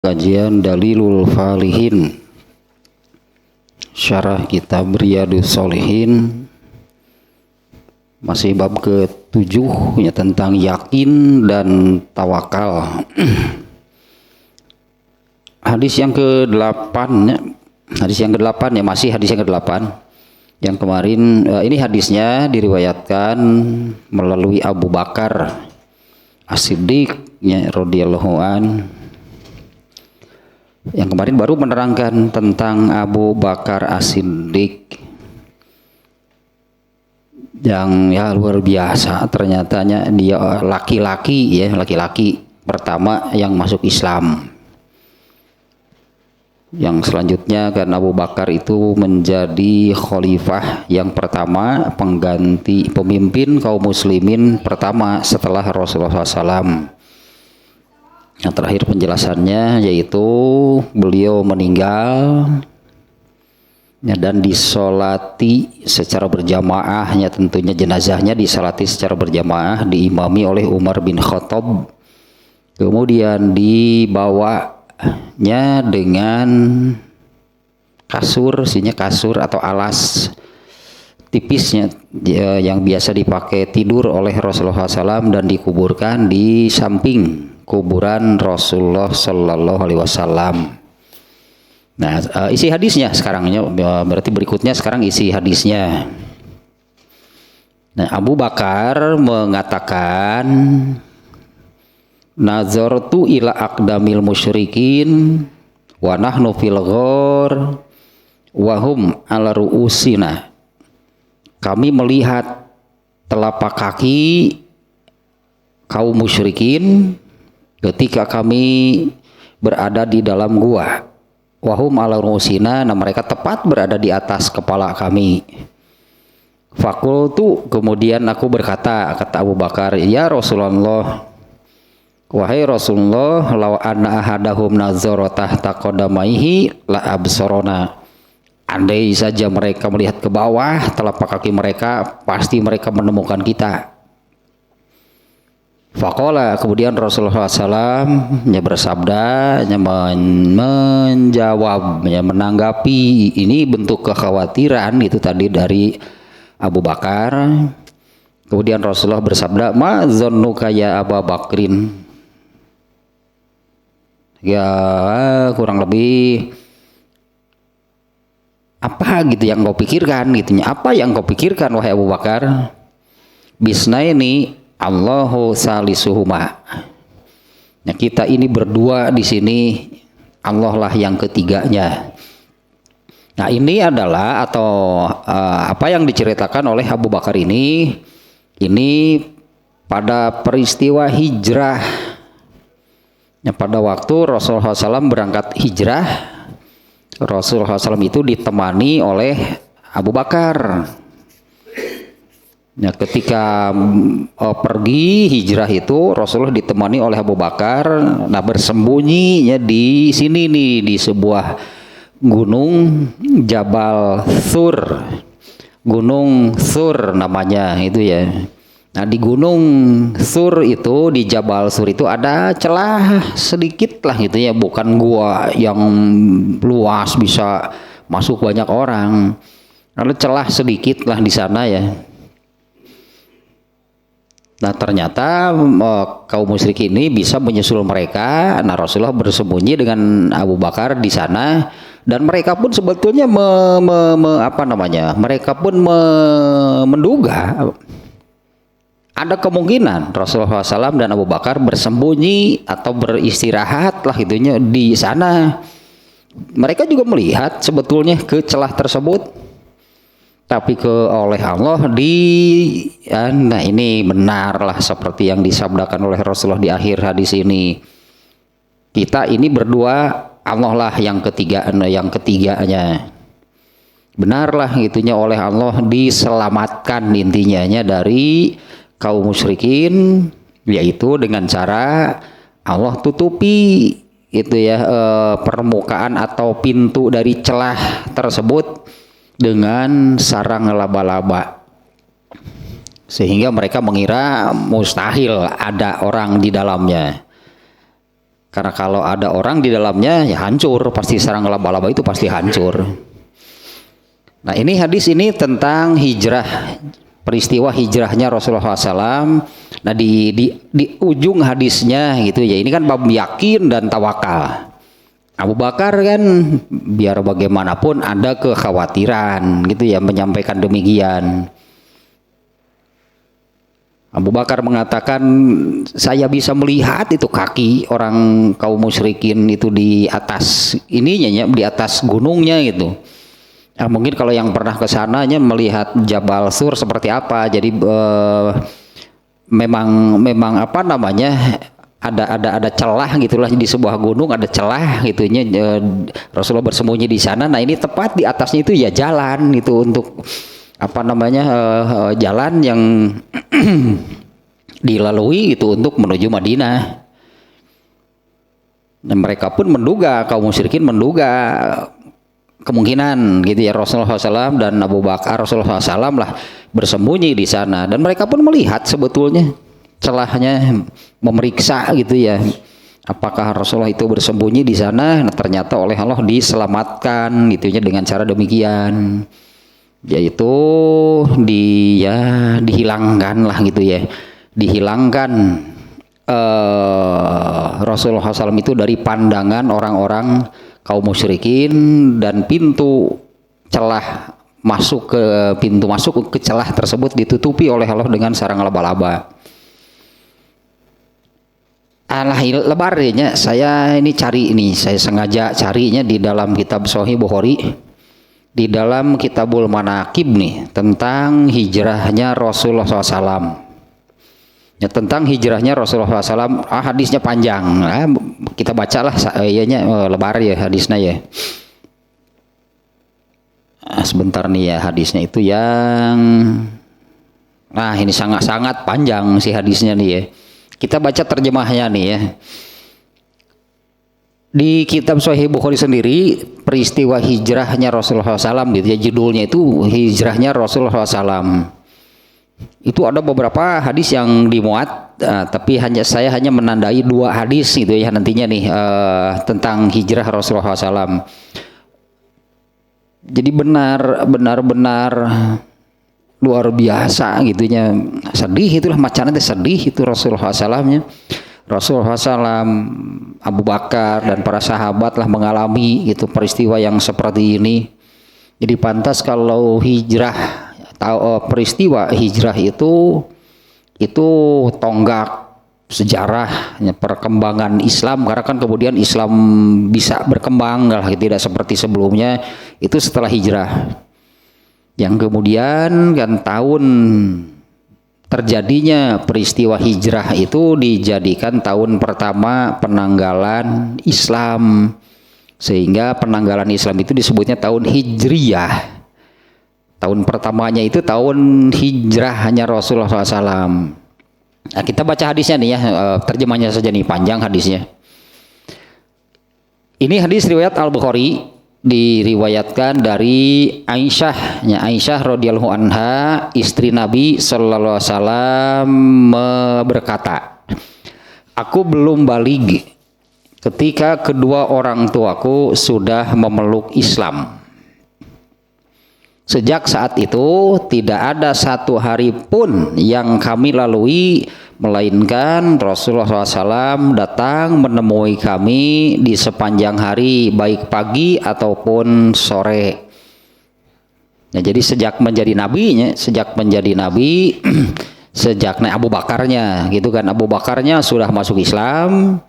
Kajian Dalilul Falihin, syarah kitab Riyadhus Shalihin, masih bab ke-7 ya, tentang yakin dan tawakal. Hadis yang ke-8 ya, masih hadis yang ke-8. Yang kemarin ini hadisnya diriwayatkan melalui Abu Bakar As-Siddiq ya, radhiyallahu an. Yang kemarin baru menerangkan tentang Abu Bakar As-Siddiq yang ya luar biasa, ternyatanya dia laki-laki pertama yang masuk Islam. Yang selanjutnya kan Abu Bakar itu menjadi khalifah yang pertama, pengganti pemimpin kaum muslimin pertama setelah Rasulullah SAW. Yang terakhir penjelasannya yaitu beliau meninggal ya, dan disolati secara berjamaahnya, tentunya jenazahnya disolati secara berjamaah, diimami oleh Umar bin Khattab. Kemudian dibawanya dengan kasur atau alas tipisnya yang biasa dipakai tidur oleh Rasulullah SAW, dan dikuburkan di samping kuburan Rasulullah Sallallahu Alaihi Wasallam. Nah, isi hadisnya sekarangnya berarti berikutnya sekarang isi hadisnya. Nah, Abu Bakar mengatakan, nazartu ila aqdamil musyrikin wa nahnu fil ghor wa hum ala ru'usina. Kami melihat telapak kaki kaum musyrikin ketika kami berada di dalam gua. Wahum ala ru'usina, nah mereka tepat berada di atas kepala kami. Fakultu, kemudian aku berkata, kata Abu Bakar, ya Rasulullah, wahai Rasulullah, law anna ahadahum nazara tahta qadamaihi la absarona. Andai saja mereka melihat ke bawah telapak kaki mereka, pasti mereka menemukan kita. Faqala, kemudian Rasulullah SAW bersabda, menjawab, menanggapi ini bentuk kekhawatiran itu tadi dari Abu Bakar. Kemudian Rasulullah bersabda, ma zannuka ya Abu Bakrin. Ya kurang lebih apa gitu yang kau pikirkan gitunya. Apa yang kau pikirkan wahai Abu Bakar? Bisnaini Allahu salisuhuma. Nah, kita ini berdua di sini, Allah lah yang ketiganya. Nah, ini adalah apa yang diceritakan oleh Abu Bakar ini pada peristiwa hijrah. Nah, pada waktu Rasulullah SAW berangkat hijrah, Rasulullah SAW itu ditemani oleh Abu Bakar. Nah, ketika pergi hijrah itu Rasulullah ditemani oleh Abu Bakar. Nah, bersembunyinya di sini nih, di sebuah gunung Jabal Thur. Gunung Thur namanya itu ya. Nah, di Gunung Thur itu, di Jabal Thur itu ada celah sedikit lah gitu ya, bukan gua yang luas bisa masuk banyak orang. Ada celah sedikit lah di sana ya. Nah, ternyata kaum musyrik ini bisa menyusul mereka. Nah, Rasulullah bersembunyi dengan Abu Bakar di sana, dan mereka pun sebetulnya mereka pun menduga ada kemungkinan Rasulullah SAW dan Abu Bakar bersembunyi atau beristirahat lah itunya di sana. Mereka juga melihat sebetulnya ke celah tersebut. Tapi oleh Allah nah ini benarlah seperti yang disabdakan oleh Rasulullah di akhir hadis ini. Kita ini berdua, Allah lah yang ketiganya. Benarlah gitunya oleh Allah diselamatkan intinya dari kaum musyrikin, yaitu dengan cara Allah tutupi itu ya permukaan atau pintu dari celah tersebut dengan sarang laba-laba, sehingga mereka mengira mustahil ada orang di dalamnya. Karena kalau ada orang di dalamnya ya hancur, pasti sarang laba-laba itu pasti hancur. Nah ini hadis ini tentang hijrah, peristiwa hijrahnya Rasulullah SAW. Nah di ujung hadisnya gitu ya, ini kan bab yakin dan tawakal. Abu Bakar kan biar bagaimanapun ada kekhawatiran gitu ya menyampaikan demikian. Abu Bakar mengatakan, saya bisa melihat itu kaki orang kaum musyrikin itu di atas ininya ya, di atas gunungnya gitu. Nah, mungkin kalau yang pernah ke sananya melihat Jabal Sur seperti apa. Jadi memang apa namanya? ada celah gitulah di sebuah gunung, ada celah gitunya, Rasulullah bersembunyi di sana. Nah, ini tepat di atasnya itu ya jalan itu untuk apa namanya jalan yang dilalui itu untuk menuju Madinah. Dan mereka pun menduga, kaum musyrikin menduga kemungkinan gitu ya Rasulullah SAW dan Abu Bakar Rasulullah SAW lah bersembunyi di sana, dan mereka pun melihat sebetulnya celahnya, memeriksa gitu ya apakah Rasulullah itu bersembunyi di sana. Nah, ternyata oleh Allah diselamatkan gitu ya dengan cara demikian, yaitu dihilangkan lah gitu ya, dihilangkan Rasulullah SAW itu dari pandangan orang-orang kaum musyrikin, dan pintu celah masuk ke pintu masuk ke celah tersebut ditutupi oleh Allah dengan sarang laba-laba. Lebar ya, saya ini cari ini, saya sengaja carinya di dalam kitab Sahih Bukhari, di dalam Kitabul Manaqib nih, tentang hijrahnya Rasulullah SAW. Ya, tentang hijrahnya Rasulullah SAW. Hadisnya panjang, nah, kita bacalah lebar ya hadisnya ya. Sebentar nih ya, hadisnya itu yang, nah ini sangat-sangat panjang sih hadisnya nih ya. Kita baca terjemahnya nih ya. Di kitab Sahih Bukhari sendiri, peristiwa hijrahnya Rasulullah SAW gitu ya, judulnya itu hijrahnya Rasulullah SAW. Itu ada beberapa hadis yang dimuat, tapi saya hanya menandai 2 hadis gitu ya nantinya nih tentang hijrah Rasulullah SAW. Jadi benar-benar luar biasa gitunya, sedih itulah macamnya, sedih itu Rasulullah SAW-nya. Rasulullah SAW, Abu Bakar dan para sahabat lah mengalami itu peristiwa yang seperti ini. Jadi pantas kalau hijrah atau peristiwa hijrah itu tonggak sejarah perkembangan Islam, karena kan kemudian Islam bisa berkembang lah, tidak seperti sebelumnya itu setelah hijrah. Yang kemudian kan tahun terjadinya peristiwa hijrah itu dijadikan tahun pertama penanggalan Islam, sehingga penanggalan Islam itu disebutnya tahun Hijriyah. Tahun pertamanya itu tahun hijrahnya Rasulullah SAW. Nah, kita baca hadisnya nih ya, terjemahnya saja nih, panjang hadisnya. Ini hadis riwayat Al-Bukhari, diriwayatkan dari Aisyah radhiyallahu anha, istri Nabi sallallahu alaihi wasallam berkata, aku belum baligh ketika kedua orang tuaku sudah memeluk Islam. Sejak saat itu tidak ada satu hari pun yang kami lalui melainkan Rasulullah SAW datang menemui kami di sepanjang hari, baik pagi ataupun sore. Nah, jadi sejak menjadi nabi, sejak Abu Bakarnya gitu kan, Abu Bakarnya sudah masuk Islam.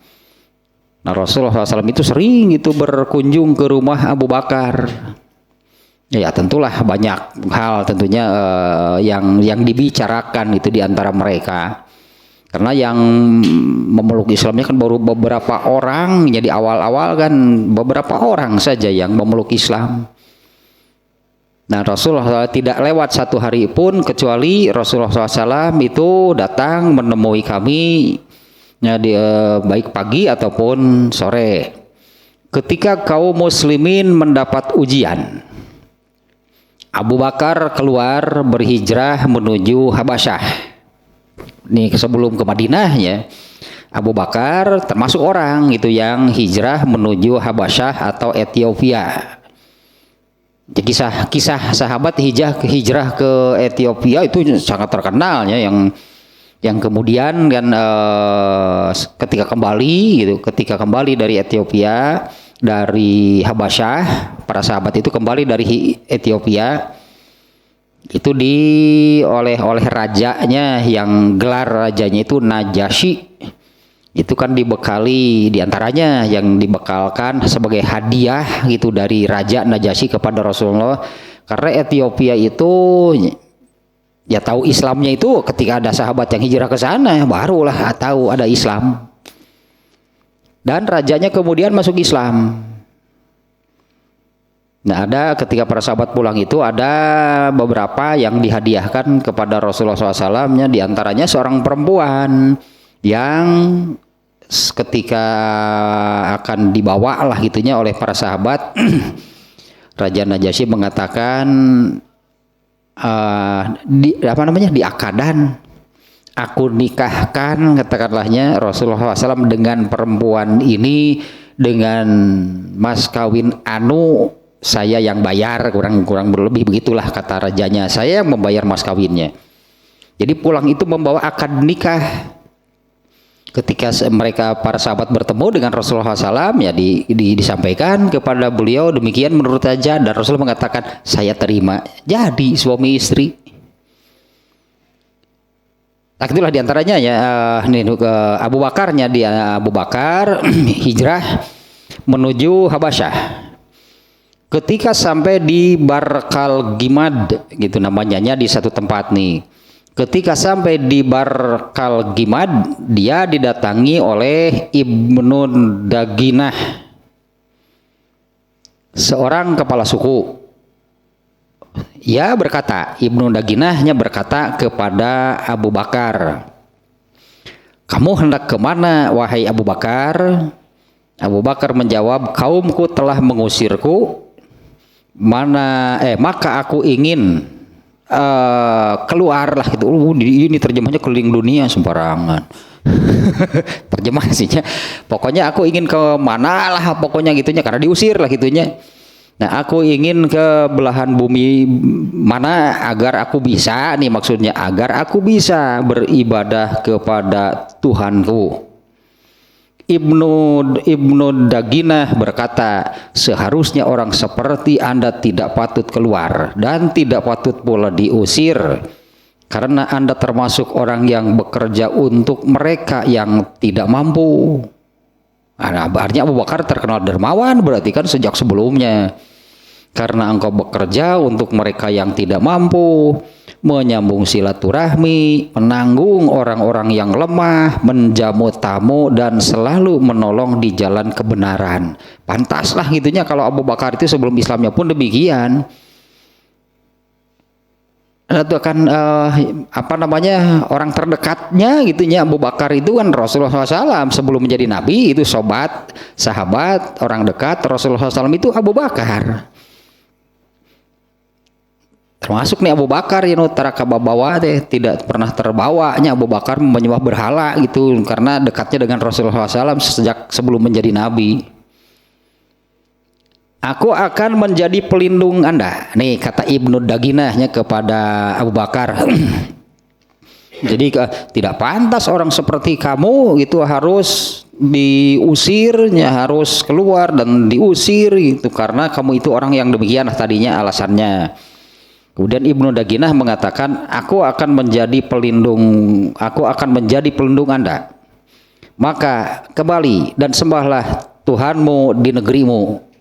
Nah, Rasulullah SAW itu sering itu berkunjung ke rumah Abu Bakar. Ya tentulah banyak hal tentunya yang dibicarakan itu di antara mereka. Karena yang memeluk Islamnya kan baru beberapa orang, jadi awal-awal kan beberapa orang saja yang memeluk Islam. Nah, Rasulullah tidak lewat satu hari pun kecuali Rasulullah SAW itu datang menemui kami ya, baik pagi ataupun sore. Ketika kaum muslimin mendapat ujian, Abu Bakar keluar berhijrah menuju Habasyah. Nih sebelum ke Madinah ya, Abu Bakar termasuk orang itu yang hijrah menuju Habasyah atau Ethiopia. Jadi kisah sahabat hijrah ke Ethiopia itu sangat terkenal ya, yang kemudian kan ketika kembali dari Ethiopia, dari Habasyah, para sahabat itu kembali dari Ethiopia itu oleh rajanya, yang gelar rajanya itu Najasyi. Itu kan dibekali, diantaranya yang dibekalkan sebagai hadiah gitu dari Raja Najasyi kepada Rasulullah, karena Ethiopia itu ya tahu Islamnya itu ketika ada sahabat yang hijrah ke sana, barulah tahu ada Islam, dan rajanya kemudian masuk Islam. Nah, ada ketika para sahabat pulang itu ada beberapa yang dihadiahkan kepada Rasulullah SAW, diantaranya seorang perempuan yang ketika akan dibawa lah gitunya oleh para sahabat, Raja Najasyi mengatakan di akadan, aku nikahkan katakanlahnya Rasulullah SAW dengan perempuan ini dengan mas kawin anu saya yang bayar, kurang berlebih begitulah kata rajanya, saya yang membayar mas kawinnya. Jadi pulang itu membawa akad nikah. Ketika mereka para sahabat bertemu dengan Rasulullah SAW, ya disampaikan kepada beliau demikian menurut Raja, dan Rasul mengatakan saya terima jadi suami istri. Nah, itulah diantaranya ya Abu Bakarnya, Abu Bakar hijrah menuju Habasyah. Ketika sampai di Barkal Gimad gitu namanya, di satu tempat nih. Ketika sampai di Barkal Gimad, dia didatangi oleh Ibnu Daginah, seorang kepala suku. Ia berkata, Ibnu Daginahnya berkata kepada Abu Bakar, kamu hendak kemana wahai Abu Bakar? Abu Bakar menjawab, kaumku telah mengusirku, maka aku ingin keluar lah gitu. Ini terjemahnya keliling dunia sembarangan. Terjemahnya pokoknya aku ingin ke mana lah pokoknya gitunya, karena diusir lah gitunya. Nah, aku ingin ke belahan bumi mana agar aku bisa, nih maksudnya agar aku bisa beribadah kepada Tuhanku. Ibnu Daginah berkata, seharusnya orang seperti Anda tidak patut keluar dan tidak patut pula diusir, karena Anda termasuk orang yang bekerja untuk mereka yang tidak mampu. Nah, artinya Abu Bakar terkenal dermawan berarti kan sejak sebelumnya, karena engkau bekerja untuk mereka yang tidak mampu, menyambung silaturahmi, menanggung orang-orang yang lemah, menjamu tamu, dan selalu menolong di jalan kebenaran. Pantaslah gitunya kalau Abu Bakar itu sebelum Islamnya pun demikian. Itu kan orang terdekatnya gitunya Abu Bakar itu kan Rasulullah SAW sebelum menjadi nabi, itu sahabat, orang dekat Rasulullah SAW itu Abu Bakar. Termasuk nih Abu Bakar yang tarakababawa tidak pernah terbawanya Abu Bakar menyembah berhala gitu, karena dekatnya dengan Rasulullah SAW sejak sebelum menjadi nabi. Aku akan menjadi pelindung Anda, nih kata Ibnu Daginahnya kepada Abu Bakar. Jadi tidak pantas orang seperti kamu itu harus diusirnya, harus keluar dan diusir itu, karena kamu itu orang yang demikian tadinya alasannya. Kemudian Ibnu Daginah mengatakan, aku akan menjadi pelindung Anda. Maka kembali dan sembahlah Tuhanmu di negerimu.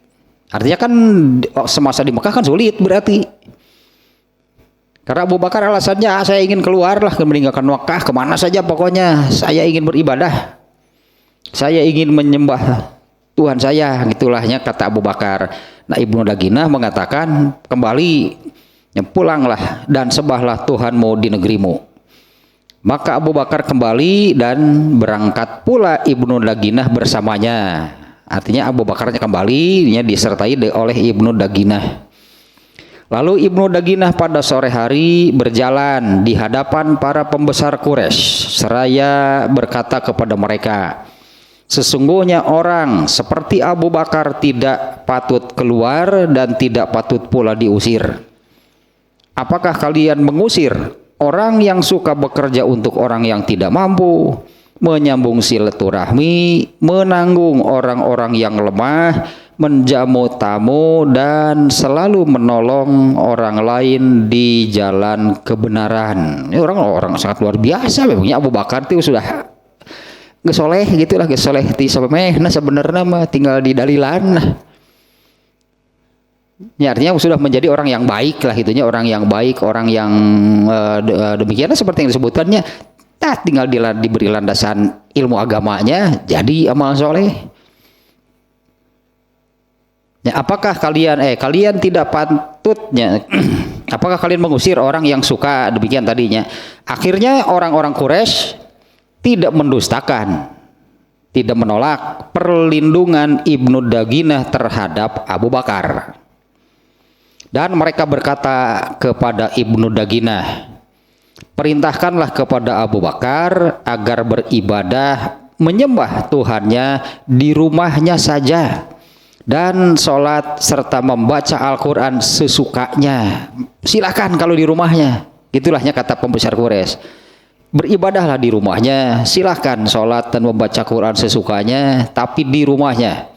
Artinya kan semasa di Mekah kan sulit berarti. Karena Abu Bakar alasannya, saya ingin keluar lah, meninggalkan Mekah, kemana saja pokoknya saya ingin beribadah. Saya ingin menyembah Tuhan saya, gitulahnya kata Abu Bakar. Nah, Ibnu Daginah mengatakan, kembali, pulanglah dan sembahlah Tuhanmu di negerimu. Maka Abu Bakar kembali dan berangkat pula Ibnu Daginah bersamanya. Artinya Abu Bakarnya kembali, disertai oleh Ibnu Daginah. Lalu Ibnu Daginah pada sore hari berjalan di hadapan para pembesar Quraisy seraya berkata kepada mereka, sesungguhnya orang seperti Abu Bakar tidak patut keluar dan tidak patut pula diusir. Apakah kalian mengusir orang yang suka bekerja untuk orang yang tidak mampu, menyambung silaturahmi, menanggung orang-orang yang lemah, menjamu tamu, dan selalu menolong orang lain di jalan kebenaran? Ini orang-orang sangat luar biasa. Memangnya Abu Bakar itu sudah gesoleh gitulah, gesoleh ti sampai nah sebenarnya mah tinggal di dalilan. Ya, artinya sudah menjadi orang yang baik lah gitunya, orang yang baik, orang yang demikianlah seperti yang disebutkannya. Tinggal diberi landasan ilmu agamanya, jadi amal soleh. Ya, apakah kalian tidak patutnya apakah kalian mengusir orang yang suka demikian tadinya? Akhirnya orang-orang Quraisy tidak mendustakan, tidak menolak perlindungan Ibnu Daginah terhadap Abu Bakar. Dan mereka berkata kepada Ibnu Daginah, perintahkanlah kepada Abu Bakar agar beribadah menyembah Tuhannya di rumahnya saja dan sholat serta membaca Al-Quran sesukanya. Silakan kalau di rumahnya. Itulahnya kata pembesar Quraisy. Beribadahlah di rumahnya, silahkan sholat dan membaca Quran sesukanya, tapi di rumahnya.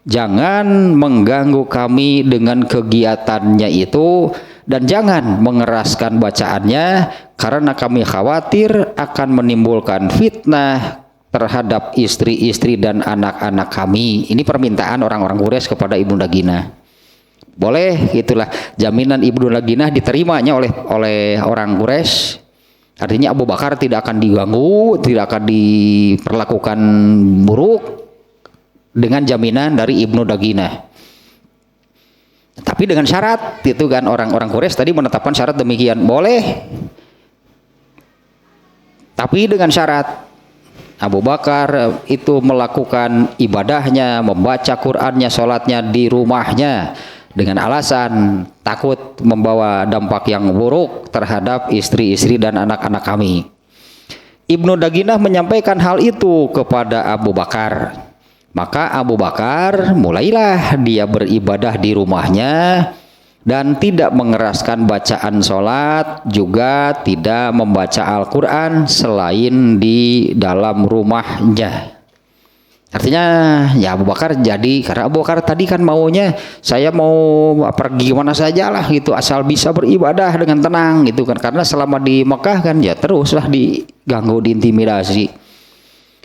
Jangan mengganggu kami dengan kegiatannya itu, dan jangan mengeraskan bacaannya, karena kami khawatir akan menimbulkan fitnah terhadap istri-istri dan anak-anak kami. Ini permintaan orang-orang Quraisy kepada Ibnu Daginah. Boleh, itulah jaminan Ibnu Daginah diterimanya oleh orang Quraisy. Artinya Abu Bakar tidak akan diganggu, tidak akan diperlakukan buruk dengan jaminan dari Ibnu Daginah. Tapi dengan syarat, itu kan orang-orang Quraisy tadi menetapkan syarat demikian, boleh. Tapi dengan syarat Abu Bakar itu melakukan ibadahnya, membaca Qur'annya, sholatnya di rumahnya dengan alasan takut membawa dampak yang buruk terhadap istri-istri dan anak-anak kami. Ibnu Daginah menyampaikan hal itu kepada Abu Bakar. Maka Abu Bakar mulailah dia beribadah di rumahnya dan tidak mengeraskan bacaan sholat, juga tidak membaca Al-Quran selain di dalam rumahnya. Artinya ya Abu Bakar jadi, karena Abu Bakar tadi kan maunya saya mau pergi kemana saja lah gitu, asal bisa beribadah dengan tenang gitu kan, karena selama di Mekah kan ya teruslah diganggu, diintimidasi.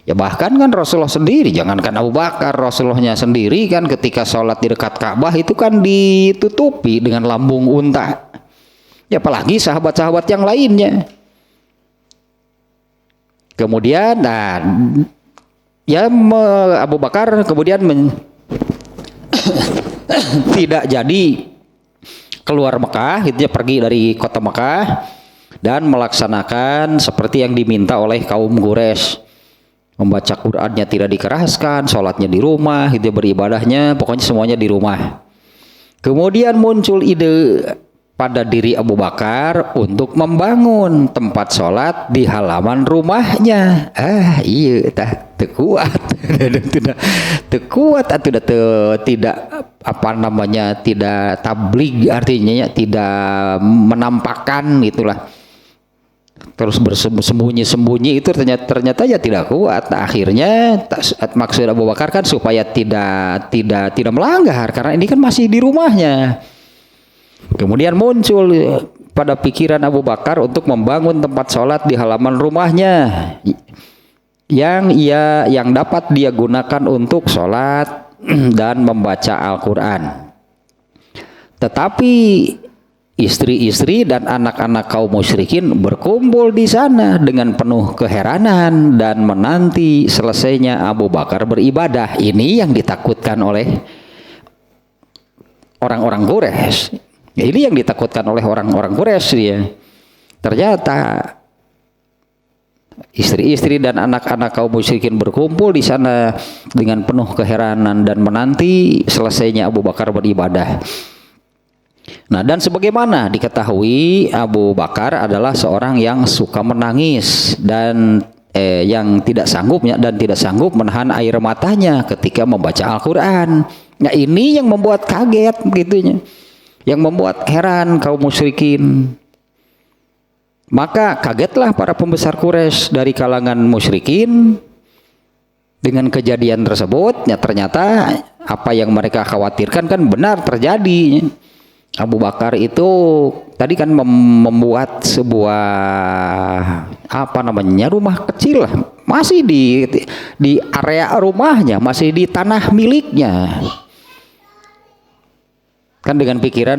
Ya bahkan kan Rasulullah sendiri, jangankan Abu Bakar, Rasulullahnya sendiri kan ketika sholat di dekat Ka'bah itu kan ditutupi dengan lambung unta. Ya apalagi sahabat-sahabat yang lainnya. Kemudian Abu Bakar kemudian tidak jadi keluar Mekah, gitu ya, pergi dari kota Mekah dan melaksanakan seperti yang diminta oleh kaum Quraisy. Membaca Qur'annya tidak dikeraskan, sholatnya di rumah, gitu, beribadahnya pokoknya semuanya di rumah. Kemudian muncul ide pada diri Abu Bakar untuk membangun tempat sholat di halaman rumahnya. Iya, kuat, kuat atau tidak tidak tabligh, artinya ya, tidak menampakkan gitulah. Terus bersembunyi-sembunyi itu ternyata ya tidak kuat. Nah, akhirnya maksud Abu Bakar kan supaya tidak melanggar, karena ini kan masih di rumahnya. Kemudian muncul pada pikiran Abu Bakar untuk membangun tempat sholat di halaman rumahnya yang dapat dia gunakan untuk sholat dan membaca Al-Quran. Tetapi istri-istri dan anak-anak kaum musyrikin berkumpul di sana dengan penuh keheranan dan menanti selesainya Abu Bakar beribadah. Ini yang ditakutkan oleh orang-orang Quraisy. Ini yang ditakutkan oleh orang-orang Quraisy ya. Ternyata istri-istri dan anak-anak kaum musyrikin berkumpul di sana dengan penuh keheranan dan menanti selesainya Abu Bakar beribadah. Nah, dan sebagaimana diketahui Abu Bakar adalah seorang yang suka menangis dan yang tidak sanggup menahan air matanya ketika membaca Al-Qur'an. Nah, ini yang membuat kaget gitunya. Yang membuat heran kaum musyrikin. Maka kagetlah para pembesar Quraisy dari kalangan musyrikin dengan kejadian tersebut. Ya, ternyata apa yang mereka khawatirkan kan benar terjadi. Abu Bakar itu tadi kan membuat sebuah rumah kecil lah, masih di area rumahnya, masih di tanah miliknya. Kan dengan pikiran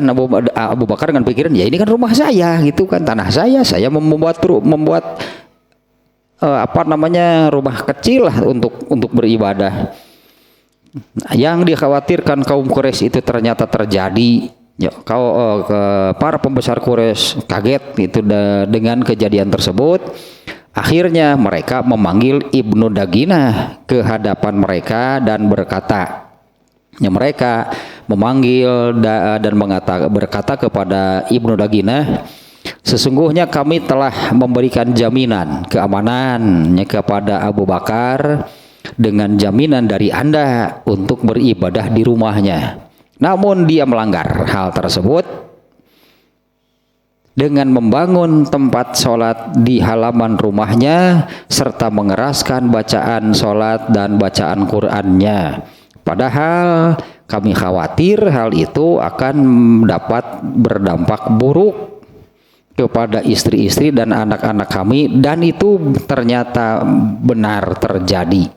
Abu Bakar dengan pikiran ya ini kan rumah saya gitu kan, tanah saya membuat rumah kecil lah untuk beribadah. Yang dikhawatirkan kaum Quraisy itu ternyata terjadi. Ya, para pembesar Quraisy kaget itu dengan kejadian tersebut. Akhirnya mereka memanggil Ibnu Daginah ke hadapan mereka dan berkata, ya, mereka memanggil dan berkata kepada Ibnu Daginah, sesungguhnya kami telah memberikan jaminan keamanan kepada Abu Bakar dengan jaminan dari Anda untuk beribadah di rumahnya. Namun dia melanggar hal tersebut dengan membangun tempat sholat di halaman rumahnya serta mengeraskan bacaan sholat dan bacaan Qur'annya. Padahal kami khawatir hal itu akan dapat berdampak buruk kepada istri-istri dan anak-anak kami, dan itu ternyata benar terjadi.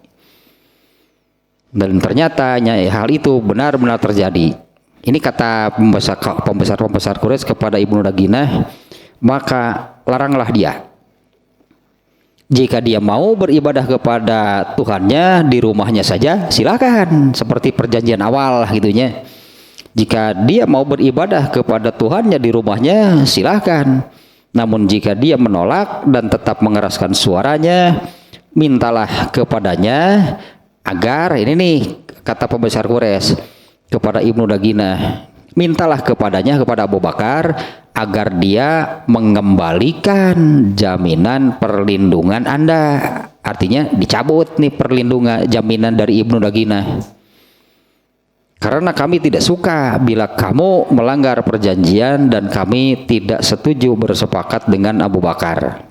Dan ternyata hal itu benar-benar terjadi. Ini kata pembesar Quraisy kepada Ibnu Daginah, maka laranglah dia. Jika dia mau beribadah kepada Tuhannya di rumahnya saja, silakan, seperti perjanjian awal gitunya. Jika dia mau beribadah kepada Tuhannya di rumahnya, silakan. Namun jika dia menolak dan tetap mengeraskan suaranya, mintalah kepadanya agar, ini nih kata pembesar Quraisy kepada Ibnu Daginah, mintalah kepadanya, kepada Abu Bakar, agar dia mengembalikan jaminan perlindungan Anda. Artinya dicabut nih perlindungan jaminan dari Ibnu Daginah. Karena kami tidak suka bila kamu melanggar perjanjian dan kami tidak setuju bersepakat dengan Abu Bakar.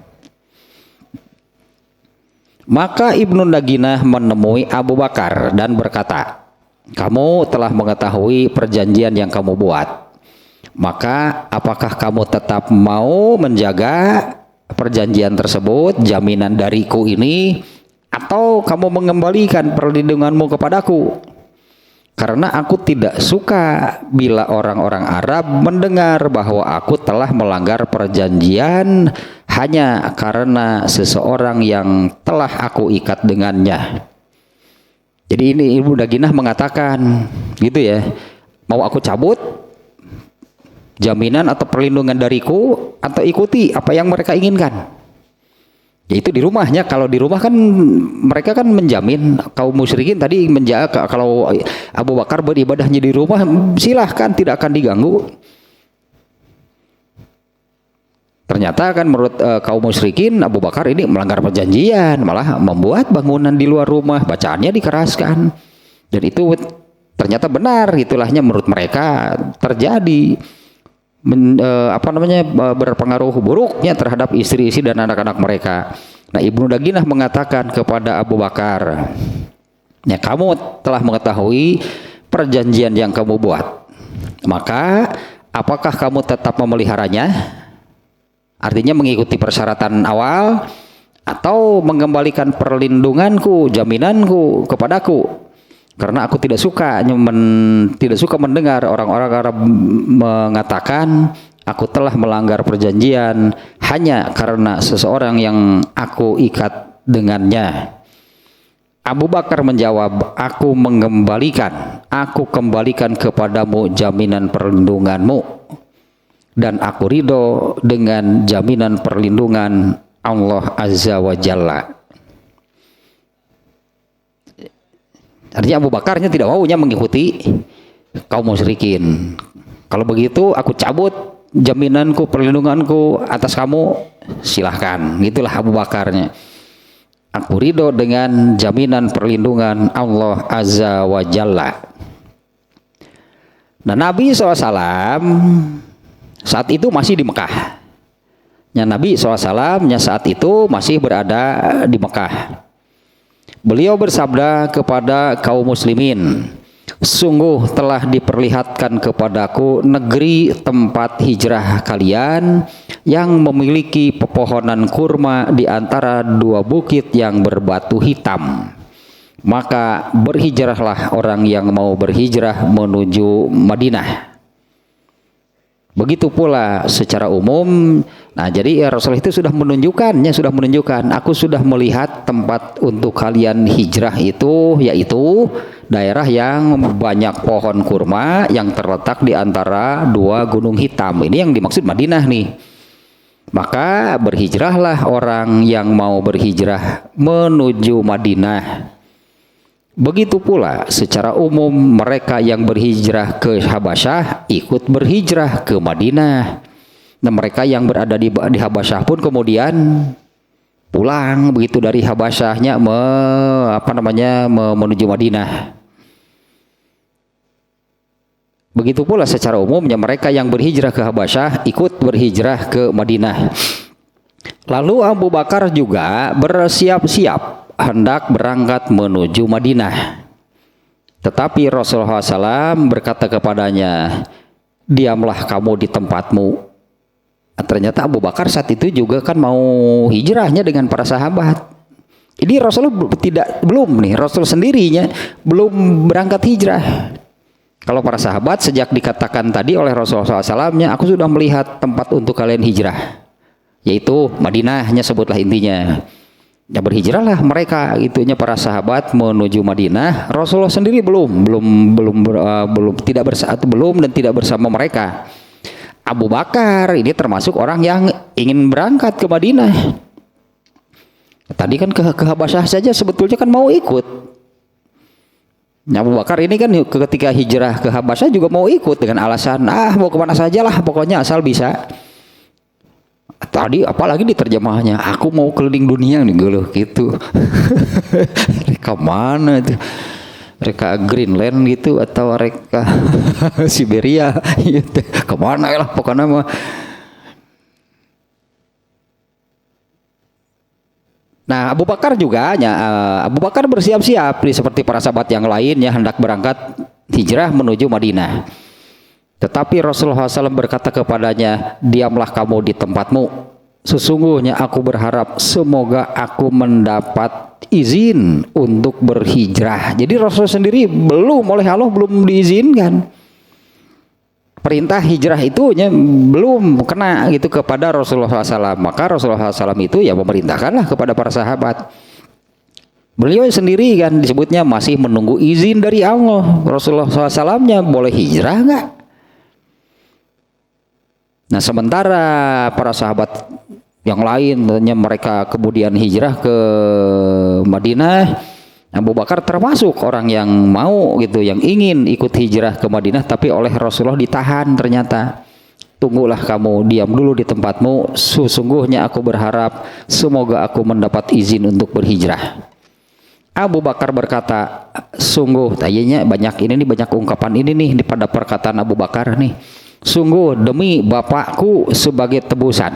Maka Ibnu Daginah menemui Abu Bakar dan berkata, kamu telah mengetahui perjanjian yang kamu buat. Maka apakah kamu tetap mau menjaga perjanjian tersebut, jaminan dariku ini, atau kamu mengembalikan perlindunganmu kepadaku? Karena aku tidak suka bila orang-orang Arab mendengar bahwa aku telah melanggar perjanjian hanya karena seseorang yang telah aku ikat dengannya. Jadi ini Ibnu Daginah mengatakan gitu ya, mau aku cabut jaminan atau perlindungan dariku atau ikuti apa yang mereka inginkan. Yaitu di rumahnya. Kalau di rumah kan mereka kan menjamin, kaum musyrikin tadi menjaga kalau Abu Bakar beribadahnya di rumah silahkan, tidak akan diganggu. Ternyata kan menurut kaum musyrikin Abu Bakar ini melanggar perjanjian, malah membuat bangunan di luar rumah, bacaannya dikeraskan. Dan itu ternyata benar, itulahnya menurut mereka terjadi. Berpengaruh buruknya terhadap istri-istri dan anak-anak mereka. Nah, Ibnu Daginah mengatakan kepada Abu Bakar, ya, kamu telah mengetahui perjanjian yang kamu buat, maka apakah kamu tetap memeliharanya? Artinya mengikuti persyaratan awal, atau mengembalikan perlindunganku, jaminanku kepadaku? Karena aku tidak suka mendengar orang-orang Arab mengatakan aku telah melanggar perjanjian hanya karena seseorang yang aku ikat dengannya. Abu Bakar menjawab, aku kembalikan kepadamu jaminan perlindunganmu, dan aku ridho dengan jaminan perlindungan Allah Azza wa Jalla. Artinya Abu Bakarnya tidak maunya mengikuti kaum musyrikin. Kalau begitu aku cabut jaminanku, perlindunganku atas kamu, silahkan. Gitulah Abu Bakarnya. Aku ridho dengan jaminan perlindungan Allah Azza wa Jalla. Nah, Nabi SAW saat itu masih di Mekah. Nabi SAW saat itu masih berada di Mekah. Beliau bersabda kepada kaum muslimin, sungguh telah diperlihatkan kepadaku negeri tempat hijrah kalian yang memiliki pepohonan kurma di antara dua bukit yang berbatu hitam. Maka berhijrahlah orang yang mau berhijrah menuju Madinah. Begitu pula secara umum. Nah, jadi ya Rasulullah itu sudah menunjukkan, aku sudah melihat tempat untuk kalian hijrah itu, yaitu daerah yang banyak pohon kurma yang terletak di antara dua gunung hitam. Ini yang dimaksud Madinah nih. Maka berhijrahlah orang yang mau berhijrah menuju Madinah. Begitu pula secara umum mereka yang berhijrah ke Habasyah ikut berhijrah ke Madinah. Nah, mereka yang berada di Habasyah pun kemudian pulang begitu dari Habasyahnya menuju Madinah. Begitu pula secara umumnya mereka yang berhijrah ke Habasyah ikut berhijrah ke Madinah. Lalu Abu Bakar juga bersiap-siap hendak berangkat menuju Madinah. Tetapi Rasulullah SAW berkata kepadanya, diamlah kamu di tempatmu. Ternyata Abu Bakar saat itu juga kan mau hijrahnya dengan para sahabat. Ini Rasulullah Rasul sendirinya belum berangkat hijrah. Kalau para sahabat sejak dikatakan tadi oleh Rasulullah SAW-nya, aku sudah melihat tempat untuk kalian hijrah, yaitu Madinahnya, sebutlah intinya. Ya, berhijrahlah mereka itunya para sahabat menuju Madinah. Rasulullah sendiri belum tidak bersama mereka. Abu Bakar ini termasuk orang yang ingin berangkat ke Madinah. Tadi kan ke Habasyah saja sebetulnya kan mau ikut. Abu Bakar ini kan ketika hijrah ke Habasyah juga mau ikut dengan alasan mau kemana saja lah pokoknya asal bisa. Tadi apalagi di terjemahnya, aku mau keliling dunia nih gitu. Mereka mana itu? Mereka Greenland gitu atau mereka Siberia gitu. Kemana lah pokoknya mah. Nah, Abu Bakar juga Abu Bakar bersiap-siap seperti para sahabat yang lainnya hendak berangkat hijrah menuju Madinah. Tetapi Rasulullah SAW berkata kepadanya, diamlah kamu di tempatmu. Sesungguhnya aku berharap semoga aku mendapat izin untuk berhijrah. Jadi Rasul sendiri oleh Allah belum diizinkan. Perintah hijrah itu belum kena gitu kepada Rasulullah SAW. Maka Rasulullah SAW itu ya memerintahkanlah kepada para sahabat. Beliau sendiri kan disebutnya masih menunggu izin dari Allah. Rasulullah SAW-nya boleh hijrah enggak? Nah, sementara para sahabat yang lain mereka kemudian hijrah ke Madinah, Abu Bakar termasuk orang yang mau gitu, yang ingin ikut hijrah ke Madinah, tapi oleh Rasulullah ditahan ternyata. Tunggulah kamu, diam dulu di tempatmu, sesungguhnya aku berharap semoga aku mendapat izin untuk berhijrah. Abu Bakar berkata, sungguh, tayanya banyak ungkapan ini nih pada perkataan Abu Bakar nih. Sungguh demi bapakku sebagai tebusan.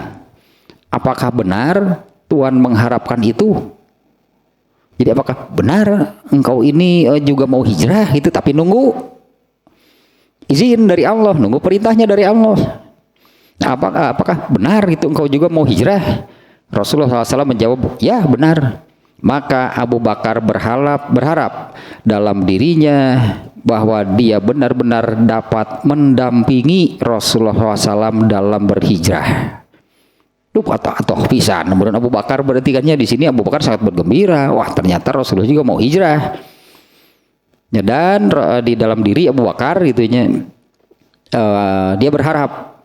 Apakah benar Tuhan mengharapkan itu? Jadi apakah benar engkau ini juga mau hijrah itu tapi nunggu izin dari Allah, nunggu perintahnya dari Allah? Nah, apakah benar itu engkau juga mau hijrah? Rasulullah SAW menjawab, ya benar. Maka Abu Bakar berharap dalam dirinya bahwa dia benar-benar dapat mendampingi Rasulullah SAW dalam berhijrah. Atau pisan. Kemudian Abu Bakar berarti kannya di sini Abu Bakar sangat bergembira. Wah, ternyata Rasulullah juga mau hijrah. Ya, dan di dalam diri Abu Bakar gitunya dia berharap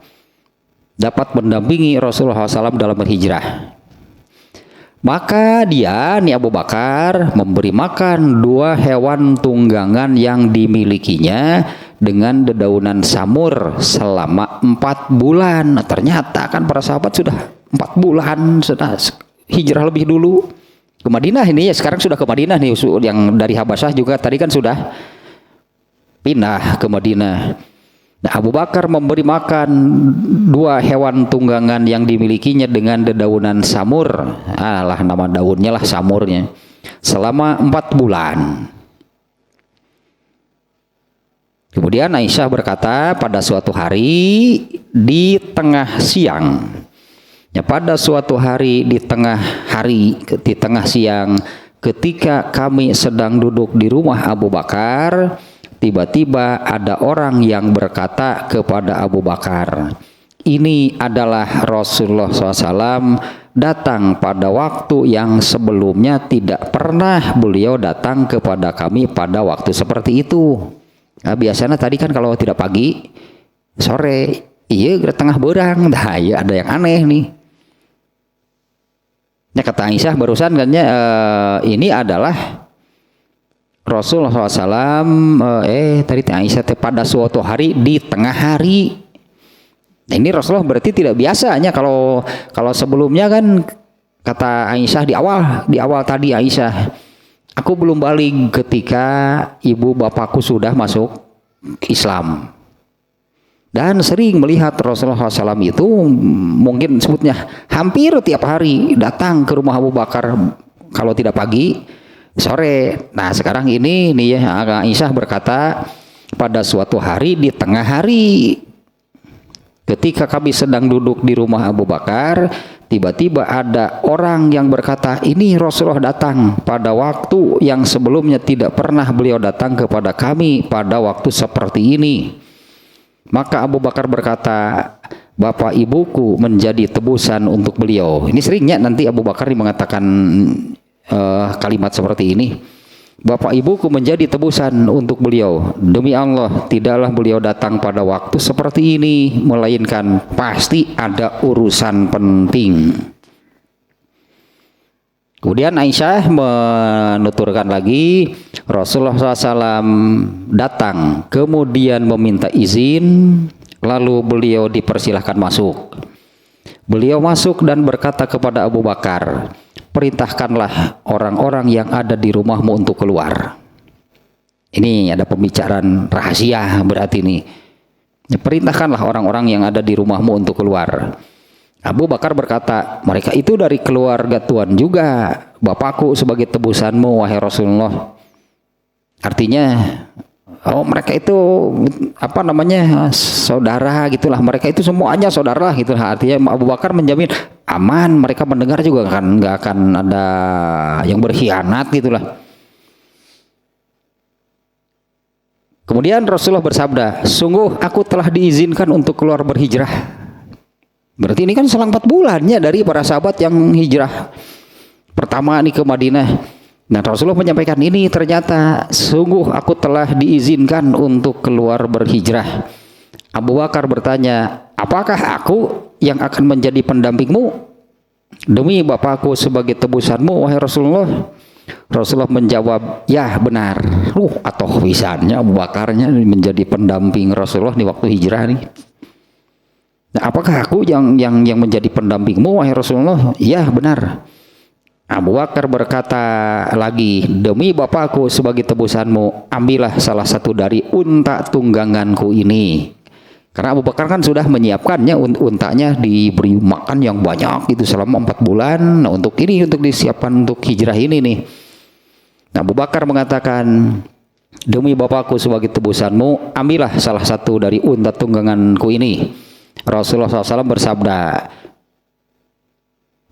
dapat mendampingi Rasulullah SAW dalam berhijrah. Maka dia, nih Abu Bakar, memberi makan 2 hewan tunggangan yang dimilikinya dengan dedaunan samur selama 4 bulan. Nah, ternyata kan para sahabat sudah 4 bulan sudah hijrah lebih dulu ke Madinah ini ya. Sekarang sudah ke Madinah nih, yang dari Habasyah juga tadi kan sudah pindah ke Madinah. Nah, Abu Bakar memberi makan 2 hewan tunggangan yang dimilikinya dengan dedaunan samur. Alah, nama daunnya lah samurnya. Selama 4 bulan. Kemudian Aisyah berkata, pada suatu hari di tengah siang. Ya, pada suatu hari di tengah siang, ketika kami sedang duduk di rumah Abu Bakar, tiba-tiba ada orang yang berkata kepada Abu Bakar, ini adalah Rasulullah SAW datang pada waktu yang sebelumnya tidak pernah beliau datang kepada kami pada waktu seperti itu. Nah, biasanya tadi kan kalau tidak pagi, sore, iya tengah berang, nah ya ada yang aneh nih. Ya, kata Aisyah barusan kan ini adalah Rasulullah SAW tadi Aisyah pada suatu hari di tengah hari. Nah, ini Rasulullah berarti tidak biasanya kalau sebelumnya kan kata Aisyah di awal tadi Aisyah, aku belum balik ketika ibu bapakku sudah masuk Islam. Dan sering melihat Rasulullah SAW itu mungkin sebutnya hampir tiap hari datang ke rumah Abu Bakar kalau tidak pagi, sore. Nah, sekarang ini nih ya, Aisyah berkata pada suatu hari di tengah hari ketika kami sedang duduk di rumah Abu Bakar, tiba-tiba ada orang yang berkata, ini Rasulullah datang pada waktu yang sebelumnya tidak pernah beliau datang kepada kami pada waktu seperti ini. Maka Abu Bakar berkata, bapak ibuku menjadi tebusan untuk beliau. Ini seringnya nanti Abu Bakar mengatakan kalimat seperti ini, bapak ibuku menjadi tebusan untuk beliau. Demi Allah, tidaklah beliau datang pada waktu seperti ini, melainkan pasti ada urusan penting. Kemudian Aisyah menuturkan lagi, Rasulullah SAW datang, kemudian meminta izin, lalu beliau dipersilahkan masuk. Beliau masuk dan berkata kepada Abu Bakar, perintahkanlah orang-orang yang ada di rumahmu untuk keluar. Ini ada pembicaraan rahasia berarti ini. Perintahkanlah orang-orang yang ada di rumahmu untuk keluar. Abu Bakar berkata, mereka itu dari keluarga Tuhan juga, bapakku sebagai tebusanmu wahai Rasulullah. Artinya, mereka itu saudara gitulah, mereka itu semuanya saudara gitulah. Artinya Abu Bakar menjamin aman, mereka mendengar juga kan nggak akan ada yang berkhianat gitulah. Kemudian Rasulullah bersabda, sungguh aku telah diizinkan untuk keluar berhijrah. Berarti ini kan selang 4 bulannya dari para sahabat yang hijrah pertama nih ke Madinah. Nah, Rasulullah menyampaikan ini, ternyata sungguh aku telah diizinkan untuk keluar berhijrah. Abu Bakar bertanya, apakah aku yang akan menjadi pendampingmu? Demi bapakku sebagai tebusanmu wahai Rasulullah. Rasulullah menjawab, ya benar. Atau wisannya Abu Bakarnya menjadi pendamping Rasulullah di waktu hijrah nih. Nah, apakah aku yang menjadi pendampingmu wahai Rasulullah? Ya benar. Abu Bakar berkata lagi, demi bapakku sebagai tebusanmu, ambillah salah satu dari unta tungganganku ini. Karena Abu Bakar kan sudah menyiapkannya, untanya diberi makan yang banyak itu selama 4 bulan. Nah, untuk disiapkan untuk hijrah ini nih. Nah, Abu Bakar mengatakan, demi bapakku sebagai tebusanmu, ambillah salah satu dari unta tungganganku ini. Rasulullah SAW bersabda,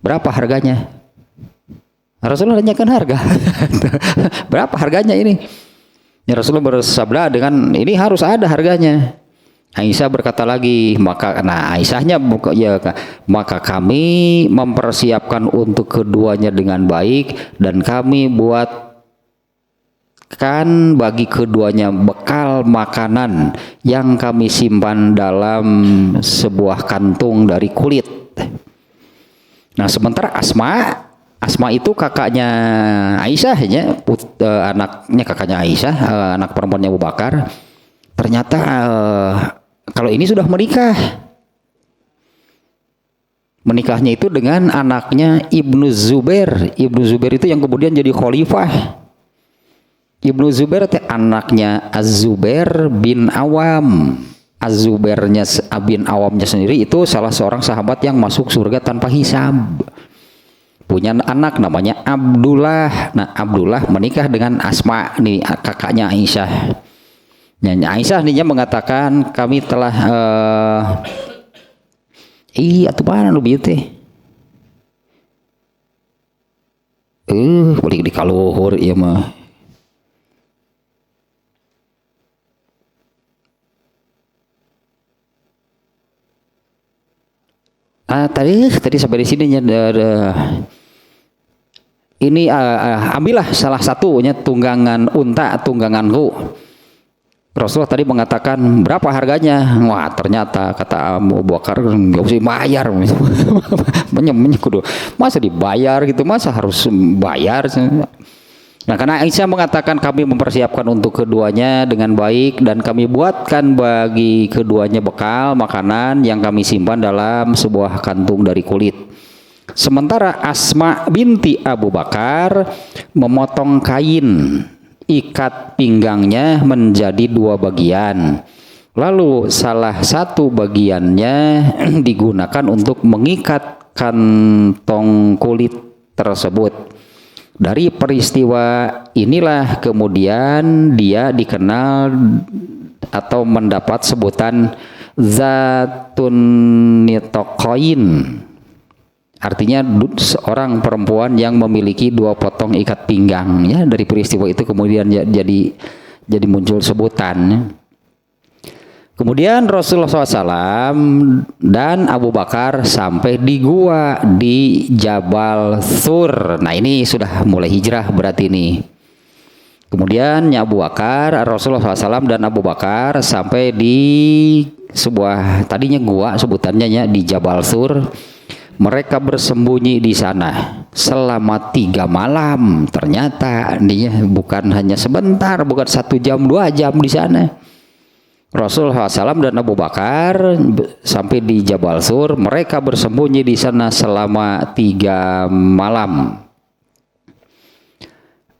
berapa harganya? Rasulullah tanyakan harga. Berapa harganya ini? Ya, Rasulullah bersabda dengan ini harus ada harganya. Aisyah berkata lagi, maka kami mempersiapkan untuk keduanya dengan baik dan kami buatkan bagi keduanya bekal makanan yang kami simpan dalam sebuah kantung dari kulit. Nah, sementara Asma Asma itu kakaknya Aisyah ya, anaknya kakaknya Aisyah, anak perempuannya Abu Bakar. Ternyata kalau ini sudah menikah. Menikahnya itu dengan anaknya Ibnu Zubair. Ibnu Zubair itu yang kemudian jadi khalifah. Ibnu Zubair itu anaknya Az-Zubair bin Awam. Az-Zubairnya bin Awamnya sendiri itu salah seorang sahabat yang masuk surga tanpa hisab. Punya anak namanya Abdullah. Nah, Abdullah menikah dengan Asma nih, kakaknya Aisyah. Nyanyi Aisyah nih mengatakan kami telah atuh mana nu bieu teh? Balik di kaluhur ieu mah. Tadi sampai di sini ini ambillah salah satunya tunggangan unta, tungganganku. Rasulullah tadi mengatakan berapa harganya? Wah, ternyata kata Abu Bakar nggak usah bayar. Kudu masa dibayar gitu, masa harus bayar. Nah, karena Aisyah mengatakan kami mempersiapkan untuk keduanya dengan baik dan kami buatkan bagi keduanya bekal makanan yang kami simpan dalam sebuah kantung dari kulit. Sementara Asma binti Abu Bakar memotong kain ikat pinggangnya menjadi 2 bagian. Lalu salah satu bagiannya digunakan untuk mengikat kantong kulit tersebut. Dari peristiwa inilah kemudian dia dikenal atau mendapat sebutan Zatun Nitokoin. Artinya seorang perempuan yang memiliki 2 potong ikat pinggang. Ya, dari peristiwa itu kemudian jadi muncul sebutan. Kemudian Rasulullah SAW dan Abu Bakar sampai di gua di Jabal Thur. Nah, ini sudah mulai hijrah berarti ini. Kemudian Abu Bakar, Rasulullah SAW dan Abu Bakar sampai di sebuah tadinya gua sebutannya ya, di Jabal Thur. Mereka bersembunyi di sana selama 3 malam. Ternyata ini bukan hanya sebentar, bukan 1 jam 2 jam di sana. Rasulullah SAW dan Abu Bakar sampai di Jabal Thur, mereka bersembunyi di sana selama 3 malam.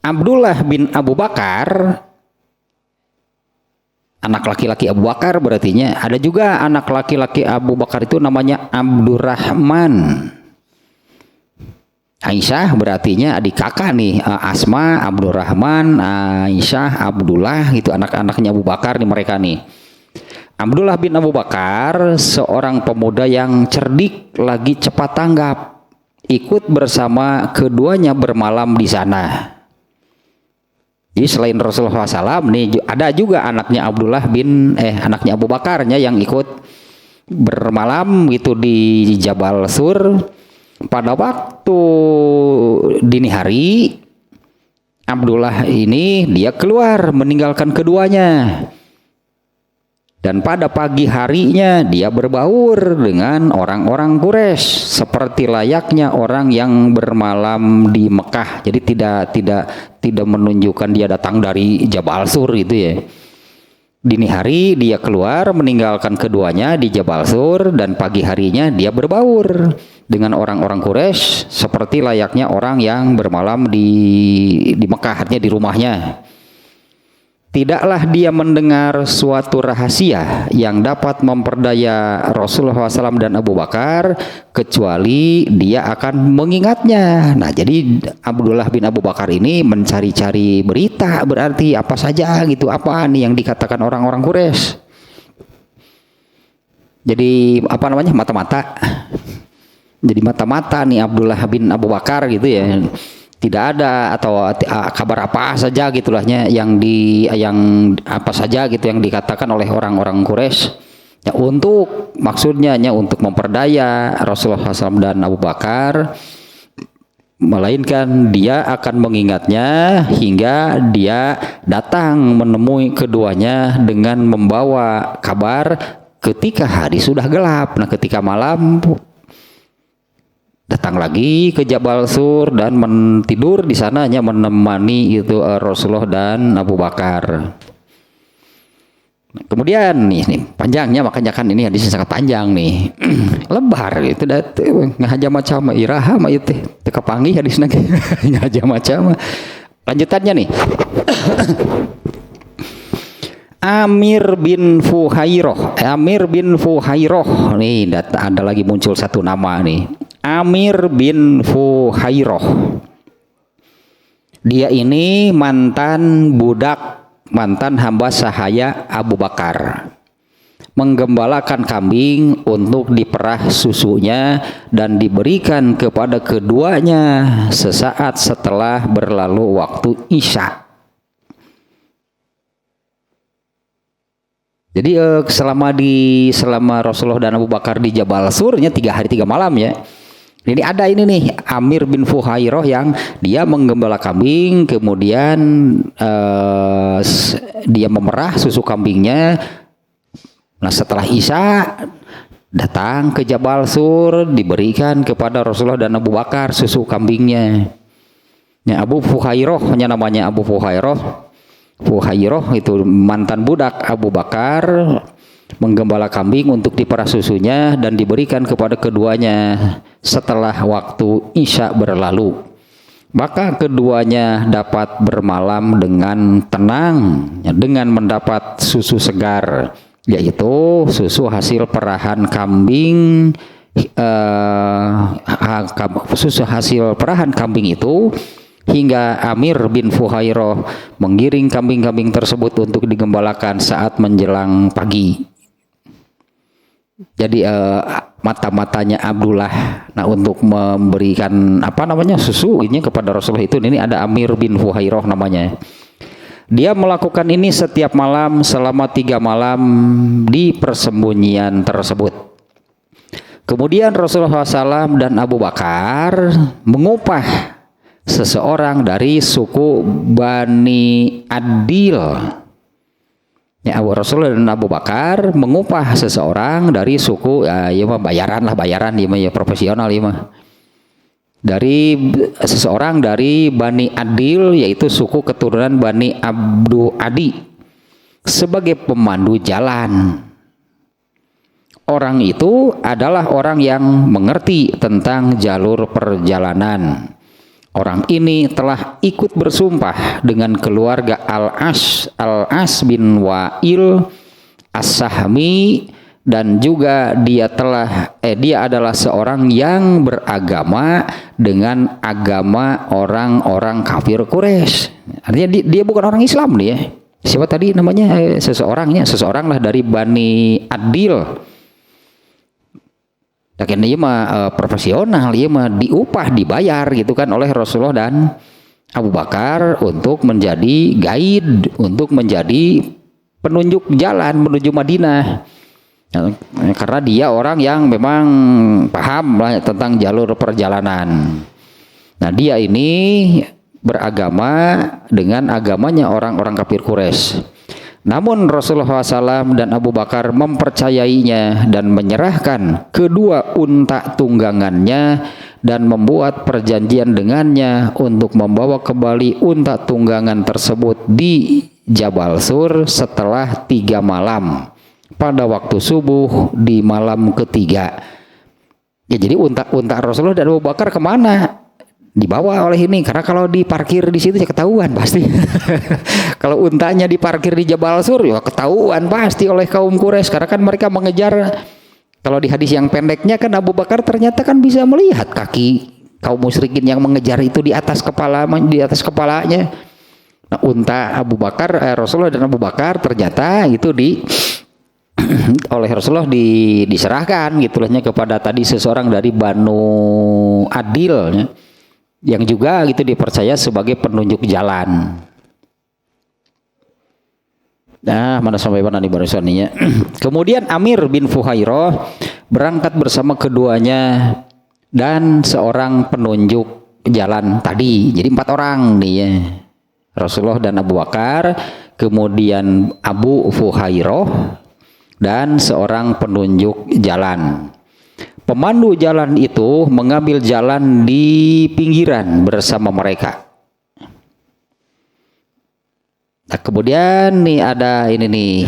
Abdullah bin Abu Bakar, anak laki-laki Abu Bakar berartinya, ada juga anak laki-laki Abu Bakar itu namanya Abdurrahman. Aisyah berartinya adik kakak nih, Asma, Abdurrahman, Aisyah, Abdullah, itu anak-anaknya Abu Bakar nih mereka nih. Abdullah bin Abu Bakar seorang pemuda yang cerdik lagi cepat tanggap, ikut bersama keduanya bermalam di sana. Jadi selain Rasulullah SAW nih ada juga anaknya anaknya Abu Bakarnya yang ikut bermalam gitu di Jabal Thur. Pada waktu dini hari, Abdullah ini dia keluar meninggalkan keduanya. Dan pada pagi harinya dia berbaur dengan orang-orang Quraisy seperti layaknya orang yang bermalam di Mekah. Jadi tidak menunjukkan dia datang dari Jabal Thur gitu ya. Dini hari dia keluar meninggalkan keduanya di Jabal Thur dan pagi harinya dia berbaur dengan orang-orang Quraisy seperti layaknya orang yang bermalam di Mekah, artinya di rumahnya. Tidaklah dia mendengar suatu rahasia yang dapat memperdaya Rasulullah SAW dan Abu Bakar kecuali dia akan mengingatnya. Nah, jadi Abdullah bin Abu Bakar ini mencari-cari berita, berarti apa saja gitu, apa nih yang dikatakan orang-orang Quraisy. Jadi apa namanya, mata-mata. Jadi mata-mata nih Abdullah bin Abu Bakar gitu ya. Tidak ada atau kabar apa saja gitulahnya yang apa saja gitu yang dikatakan oleh orang-orang Quraisy ya, maksudnya untuk memperdaya Rasulullah SAW dan Abu Bakar, melainkan dia akan mengingatnya hingga dia datang menemui keduanya dengan membawa kabar ketika hari sudah gelap. Nah, ketika malam datang lagi ke Jabal Sur dan tidur di sananya menemani itu Rasulullah dan Abu Bakar. Kemudian nih panjangnya, makanya kan ini hadisnya sangat panjang nih. Lebar itu ngahaja macam iraha mah itu teu kapanggih hadisna ge. Ngahaja macam. Lanjutannya nih. Amir bin Fuhairoh. Nih ada lagi muncul satu nama nih. Amir bin Fuhairoh. Dia ini mantan hamba sahaya Abu Bakar, menggembalakan kambing untuk diperah susunya dan diberikan kepada keduanya sesaat setelah berlalu waktu Isya. Jadi selama Rasulullah dan Abu Bakar di Jabal Surnya 3 hari 3 malam ya. Ini ada ini nih Amir bin Fuhairoh yang dia menggembala kambing, kemudian dia memerah susu kambingnya. Nah setelah Isya datang ke Jabal Sur, diberikan kepada Rasulullah dan Abu Bakar susu kambingnya. Ya, Abu Fuhairoh, namanya Abu Fuhairoh. Fuhairoh itu mantan budak Abu Bakar, menggembala kambing untuk diperah susunya dan diberikan kepada keduanya setelah waktu Isya berlalu. Maka keduanya dapat bermalam dengan tenang dengan mendapat susu segar, yaitu susu hasil perahan kambing. Susu hasil perahan kambing itu hingga Amir bin Fuhairoh menggiring kambing-kambing tersebut untuk digembalakan saat menjelang pagi. Jadi mata-matanya Abdullah, nah untuk memberikan susu ini kepada Rasulullah itu, ini ada Amir bin Fuhairoh namanya. Dia melakukan ini setiap malam selama 3 malam di persembunyian tersebut. Kemudian Rasulullah SAW dan Abu Bakar mengupah seseorang dari suku Bani Adil. Ya, Rasulullah dan Abu Bakar mengupah seseorang dari suku bayaran ya profesional ya mah. Dari seseorang dari Bani Adil, yaitu suku keturunan Bani Abdu Adi, sebagai pemandu jalan. Orang itu adalah orang yang mengerti tentang jalur perjalanan. Orang ini telah ikut bersumpah dengan keluarga Al-As bin Wa'il As-Sahmi, dan juga dia adalah seorang yang beragama dengan agama orang-orang kafir Quraisy. Artinya dia bukan orang Islam nih ya. Siapa tadi namanya? Seseorang lah dari Bani Adil. Dia mah profesional, dia mah diupah, dibayar gitu kan oleh Rasulullah dan Abu Bakar untuk menjadi guide, untuk menjadi penunjuk jalan menuju Madinah. Karena dia orang yang memang paham lah tentang jalur perjalanan. Nah, dia ini beragama dengan agamanya orang-orang kafir Quraisy. Namun Rasulullah SAW dan Abu Bakar mempercayainya dan menyerahkan kedua unta tunggangannya dan membuat perjanjian dengannya untuk membawa kembali unta tunggangan tersebut di Jabal Sur setelah 3 malam pada waktu subuh di malam ketiga. Ya, jadi unta Rasulullah dan Abu Bakar kemana? Dibawa oleh ini, karena kalau diparkir di situ ya ketahuan pasti. Kalau untanya diparkir di Jabal Sur ya ketahuan pasti oleh kaum Quraisy, karena kan mereka mengejar. Kalau di hadis yang pendeknya kan Abu Bakar ternyata kan bisa melihat kaki kaum musyrikin yang mengejar itu di atas kepalanya. Nah, unta Abu Bakar, Rasulullah dan Abu Bakar ternyata itu oleh Rasulullah diserahkan gitulahnya kepada tadi seseorang dari Banu Adil ya, yang juga gitu dipercaya sebagai penunjuk jalan. Nah, mana sampai mana nih barusannya? Kemudian Amir bin Fuhairoh berangkat bersama keduanya dan seorang penunjuk jalan tadi. Jadi 4 orang nih ya. Rasulullah dan Abu Bakar, kemudian Abu Fuhairoh dan seorang penunjuk jalan. Pemandu jalan itu mengambil jalan di pinggiran bersama mereka. Nah, kemudian nih ada ini nih,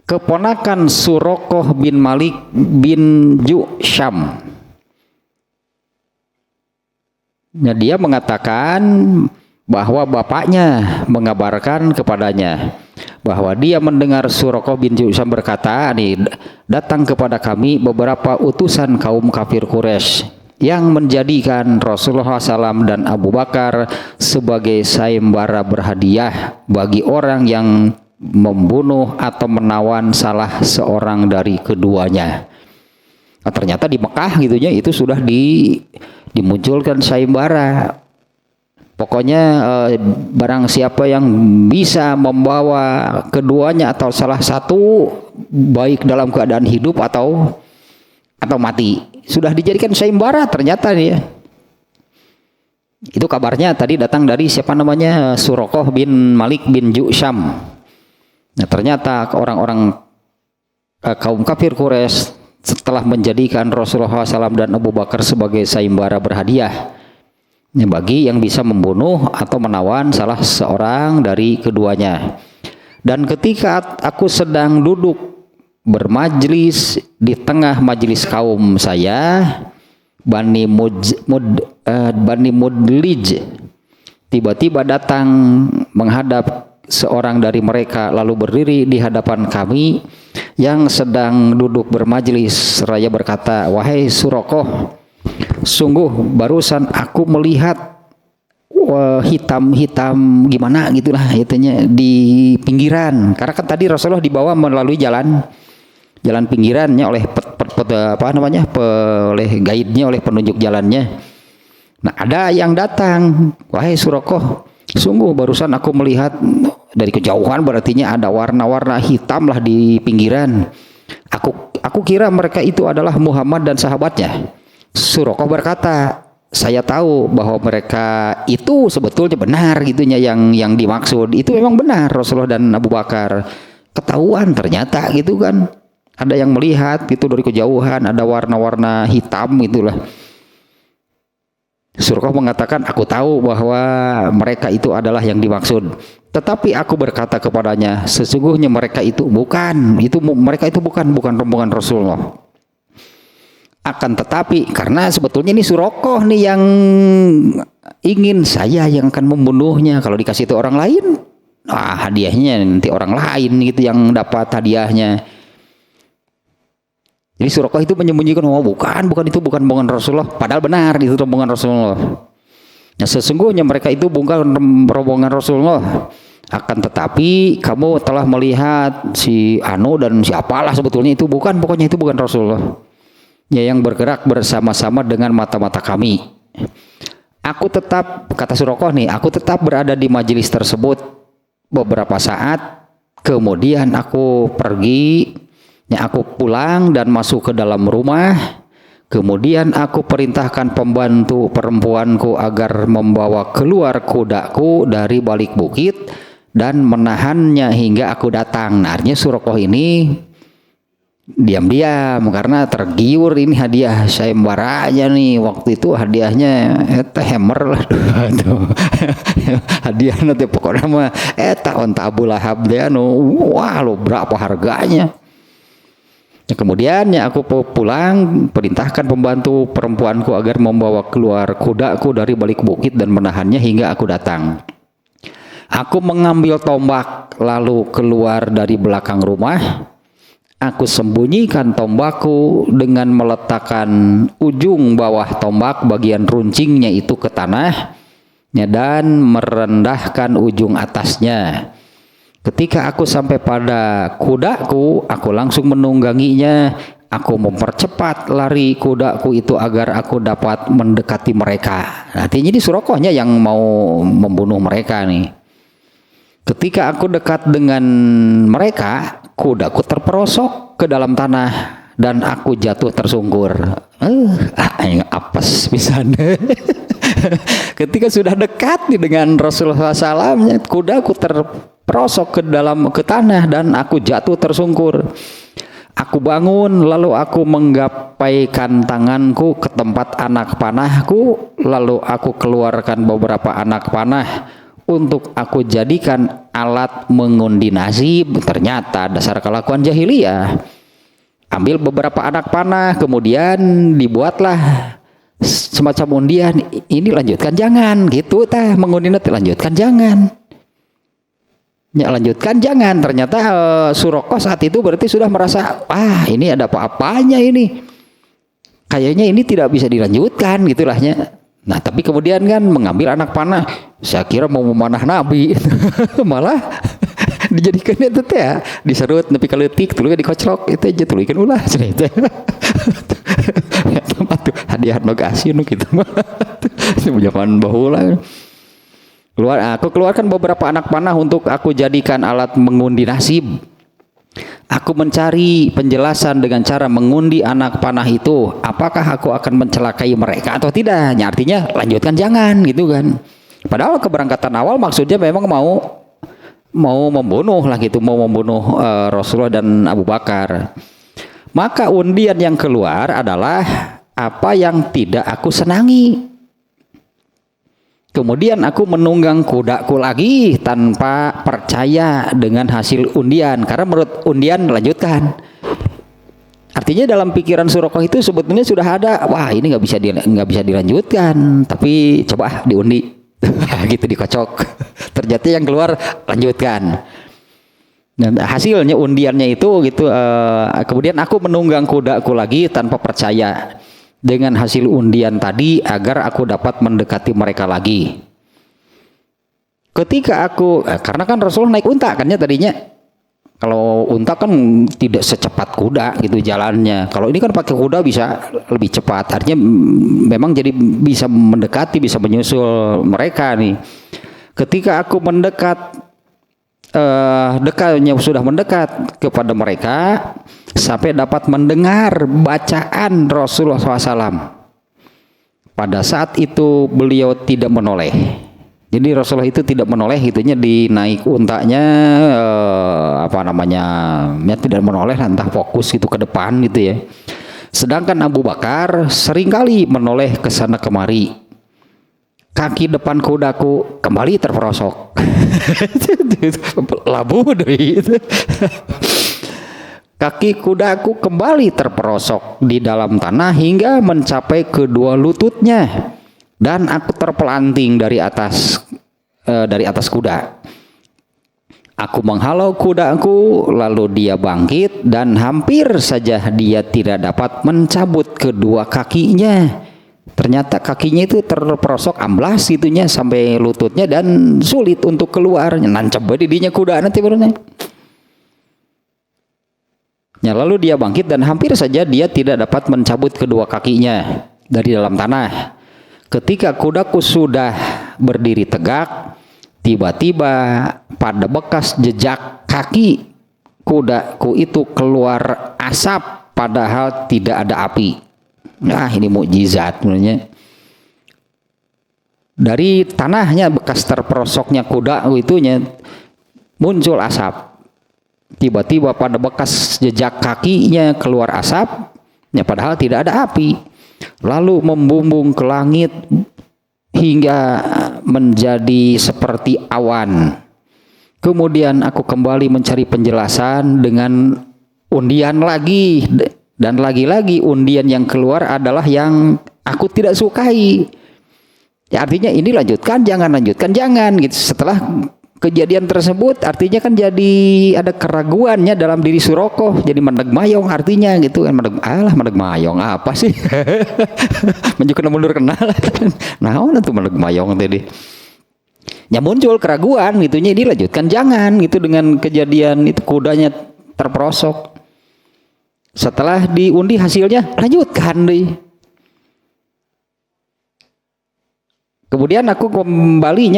keponakan Suraqah bin Malik bin Ju'sham. Nah, dia mengatakan bahwa bapaknya mengabarkan kepadanya bahwa dia mendengar Suraqah bin Ju'sham berkata, nih, datang kepada kami beberapa utusan kaum kafir Quraisy yang menjadikan Rasulullah SAW dan Abu Bakar sebagai sayembara berhadiah bagi orang yang membunuh atau menawan salah seorang dari keduanya. Nah, ternyata di Mekah gitunya itu sudah dimunculkan sayembara. Pokoknya barang siapa yang bisa membawa keduanya atau salah satu baik dalam keadaan hidup atau mati, sudah dijadikan sayembara ternyata nih ya. Itu kabarnya tadi datang dari siapa namanya, Suraqah bin Malik bin Ju'sham. Nah, ternyata orang-orang kaum kafir Quraisy setelah menjadikan Rasulullah SAW dan Abu Bakar sebagai sayembara berhadiah bagi yang bisa membunuh atau menawan salah seorang dari keduanya. Dan ketika aku sedang duduk bermajlis di tengah majlis kaum saya, Bani Mudlij tiba-tiba datang menghadap seorang dari mereka lalu berdiri di hadapan kami yang sedang duduk bermajlis seraya berkata, wahai Suraqah, sungguh barusan aku melihat hitam-hitam gimana gitulah itunya di pinggiran, karena kan tadi Rasulullah dibawa melalui jalan pinggirannya oleh oleh guide-nya, oleh penunjuk jalannya. Nah, ada yang datang, wahai Suraqah, sungguh barusan aku melihat dari kejauhan, berartinya ada warna-warna hitam lah di pinggiran. Aku kira mereka itu adalah Muhammad dan sahabatnya. Suraqah berkata, saya tahu bahwa mereka itu sebetulnya benar gitunya, yang dimaksud itu memang benar Rasulullah dan Abu Bakar. Ketahuan ternyata gitu kan. Ada yang melihat gitu dari kejauhan, ada warna-warna hitam itulah. Suraqah mengatakan, aku tahu bahwa mereka itu adalah yang dimaksud. Tetapi aku berkata kepadanya, sesungguhnya mereka itu bukan rombongan Rasulullah. Akan tetapi karena sebetulnya ini Suraqah nih yang ingin saya yang akan membunuhnya. Kalau dikasih itu orang lain, hadiahnya nanti orang lain gitu yang dapat hadiahnya. Jadi Suraqah itu menyembunyikan, bukan rombongan Rasulullah, padahal benar itu rombongan Rasulullah. Nah, sesungguhnya mereka itu bukan rombongan Rasulullah. Akan tetapi kamu telah melihat si Anu dan siapalah sebetulnya itu pokoknya itu bukan Rasulullah. Ya, yang bergerak bersama-sama dengan mata-mata kami. Aku tetap, kata Suraqah nih, aku tetap berada di majelis tersebut beberapa saat. Kemudian aku pergi. Ya, aku pulang dan masuk ke dalam rumah. Kemudian aku perintahkan pembantu perempuanku agar membawa keluar kudaku dari balik bukit dan menahannya hingga aku datang. Nah, artinya Suraqah ini diam-diam karena tergiur ini hadiah sayembaranya nih. Waktu itu hadiahnya hammer lah tuh. Hadiah nanti pokoknya mah onta Abu Lahab dia wah lo berapa harganya. Ya, kemudian aku pulang, perintahkan pembantu perempuanku agar membawa keluar kudaku dari balik bukit dan menahannya hingga aku datang. Aku mengambil tombak lalu keluar dari belakang rumah. Aku sembunyikan tombakku dengan meletakkan ujung bawah tombak bagian runcingnya itu ke tanah dan merendahkan ujung atasnya. Ketika aku sampai pada kudaku, aku langsung menungganginya. Aku mempercepat lari kudaku itu agar aku dapat mendekati mereka. Artinya ini Suraqahnya yang mau membunuh mereka nih. Ketika aku dekat dengan mereka, kudaku terperosok ke dalam tanah dan aku jatuh tersungkur. Apes pisan. Ketika sudah dekat dengan Rasulullah SAW, kudaku terperosok ke tanah dan aku jatuh tersungkur. Aku bangun, lalu aku menggapaikan tanganku ke tempat anak panahku, lalu aku keluarkan beberapa anak panah untuk aku jadikan alat mengundi nasib. Ternyata dasar kelakuan jahiliyah. Ambil beberapa anak panah, kemudian dibuatlah semacam undian. Ini lanjutkan jangan, gitu tah mengundi nanti lanjutkan jangan. Ya lanjutkan jangan. Ternyata Suroko saat itu berarti sudah merasa, wah ini ada apa-apanya ini. Kayaknya ini tidak bisa dilanjutkan gitulahnya. Nah tapi kemudian kan mengambil anak panah, saya kira mau memanah Nabi, malah dijadikan itu teh ya, diserut nepi ka leutik tuluy dikoclok itu aja tuluykeun ulah cenah teh. Eta mah hadiah nu gasieun kitu mah. Zaman baheula. Aku keluarkan beberapa anak panah untuk aku jadikan alat mengundi nasib. Aku mencari penjelasan dengan cara mengundi anak panah itu. Apakah aku akan mencelakai mereka atau tidak? Ya, artinya lanjutkan jangan gitu kan. Padahal keberangkatan awal maksudnya memang mau membunuh lah gitu, mau membunuh Rasulullah dan Abu Bakar. Maka undian yang keluar adalah apa yang tidak aku senangi. Kemudian aku menunggang kudaku lagi tanpa percaya dengan hasil undian, karena menurut undian lanjutkan. Artinya dalam pikiran Suroko itu sebetulnya sudah ada, wah ini nggak bisa dilanjutkan, tapi coba diundi, gitu dikocok. Ternyata yang keluar lanjutkan. Dan hasilnya undiannya itu gitu. Kemudian aku menunggang kudaku lagi tanpa percaya dengan hasil undian tadi agar aku dapat mendekati mereka lagi. Ketika aku, karena kan Rasulullah naik unta kan ya tadinya. Kalau unta kan tidak secepat kuda gitu jalannya. Kalau ini kan pakai kuda bisa lebih cepat. Artinya memang jadi bisa mendekati, bisa menyusul mereka nih. Ketika aku mendekat, dekatnya sudah mendekat kepada mereka sampai dapat mendengar bacaan Rasulullah SAW. Pada saat itu beliau tidak menoleh. Jadi Rasulullah itu tidak menoleh, gitunya dinaik untanya ya tidak menoleh, entah fokus gitu ke depan gitu ya. Sedangkan Abu Bakar seringkali menoleh ke sana kemari. Kaki depan kudaku kembali terperosok. Labu deh. Kaki kudaku kembali terperosok di dalam tanah hingga mencapai kedua lututnya, dan aku terpelanting dari atas kuda. Aku menghalau kudaku, lalu dia bangkit dan hampir saja dia tidak dapat mencabut kedua kakinya. Ternyata kakinya itu terperosok amblas itunya sampai lututnya dan sulit untuk keluar. Nancep didinya kuda nanti barunya. Ya, lalu dia bangkit dan hampir saja dia tidak dapat mencabut kedua kakinya dari dalam tanah. Ketika kudaku sudah berdiri tegak, tiba-tiba pada bekas jejak kaki kudaku itu keluar asap padahal tidak ada api. Nah ini mukjizat sebenarnya. Dari tanahnya bekas terperosoknya kuda itunya muncul asap. Tiba-tiba pada bekas jejak kakinya keluar asap, ya padahal tidak ada api. Lalu membumbung ke langit hingga menjadi seperti awan. Kemudian aku kembali mencari penjelasan dengan undian lagi. Dan lagi-lagi undian yang keluar adalah yang aku tidak sukai. Ya artinya ini lanjutkan jangan gitu. Setelah kejadian tersebut artinya kan jadi ada keraguannya dalam diri Suroko, jadi mendeg mayong artinya gitu kan. Mendeg mayong apa sih? Menunjukkan mundur kenal. Naon atuh mendeg mayong tadi. Ya muncul keraguan gitunya, ini lanjutkan jangan gitu dengan kejadian itu kudanya terperosok. Setelah diundi hasilnya lanjutkan deh. Kemudian aku kembali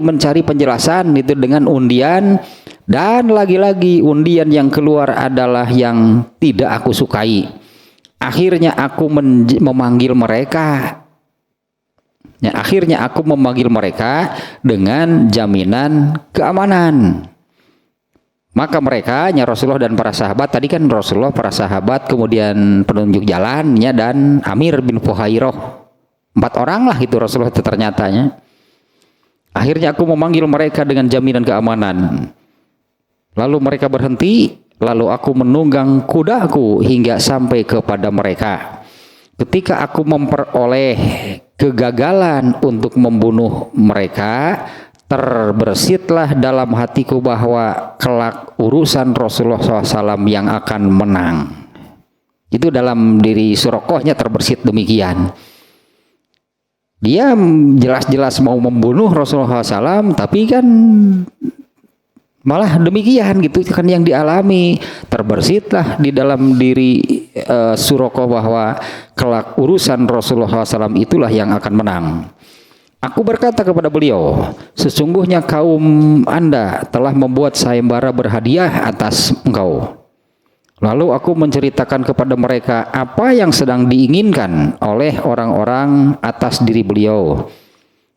mencari penjelasan itu dengan undian, dan lagi-lagi undian yang keluar adalah yang tidak aku sukai. Akhirnya aku memanggil mereka. Ya, akhirnya aku memanggil mereka dengan jaminan keamanan. Maka mereka, nya Rasulullah dan para sahabat, tadi kan Rasulullah, para sahabat, kemudian penunjuk jalannya dan Amir bin Fuhairah. 4 orang lah itu Rasulullah itu ternyatanya. Akhirnya aku memanggil mereka dengan jaminan keamanan. Lalu mereka berhenti, lalu aku menunggang kudaku hingga sampai kepada mereka. Ketika aku memperoleh kegagalan untuk membunuh mereka, terbersitlah dalam hatiku bahwa kelak urusan Rasulullah SAW yang akan menang. Itu dalam diri Suraqahnya terbersit demikian. Dia jelas-jelas mau membunuh Rasulullah SAW, tapi kan malah demikian gitu kan yang dialami. Terbersitlah di dalam diri Suraqah bahwa kelak urusan Rasulullah SAW itulah yang akan menang. Aku berkata kepada beliau, sesungguhnya kaum Anda telah membuat sayembara berhadiah atas engkau. Lalu aku menceritakan kepada mereka apa yang sedang diinginkan oleh orang-orang atas diri beliau.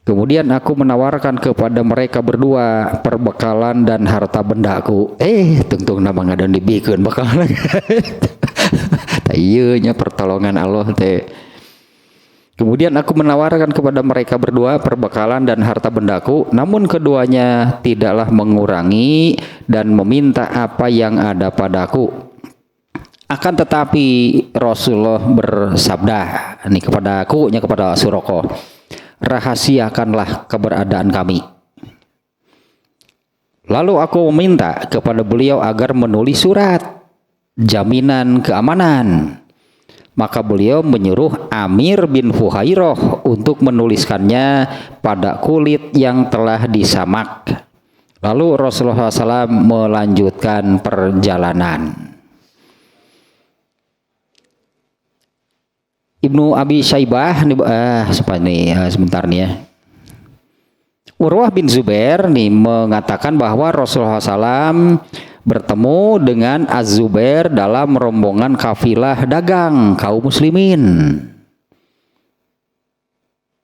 Kemudian aku menawarkan kepada mereka berdua perbekalan dan harta bendaku. Tungtung nama ngadan dibikeun bekalan. Tayeunya pertolongan Allah teh. Kemudian aku menawarkan kepada mereka berdua perbekalan dan harta bendaku, namun keduanya tidaklah mengurangi dan meminta apa yang ada padaku. Akan tetapi Rasulullah bersabda ini kepadaku, kepada Suraqah, rahasiakanlah keberadaan kami. Lalu aku meminta kepada beliau agar menulis surat jaminan keamanan. Maka beliau menyuruh Amir bin Fuhairah untuk menuliskannya pada kulit yang telah disamak. Lalu Rasulullah SAW melanjutkan perjalanan. Ibnu Abi Syaibah sebentar nih ya. Urwah bin Zubair nih mengatakan bahwa Rasulullah SAW bertemu dengan Az-Zubair dalam rombongan kafilah dagang kaum muslimin.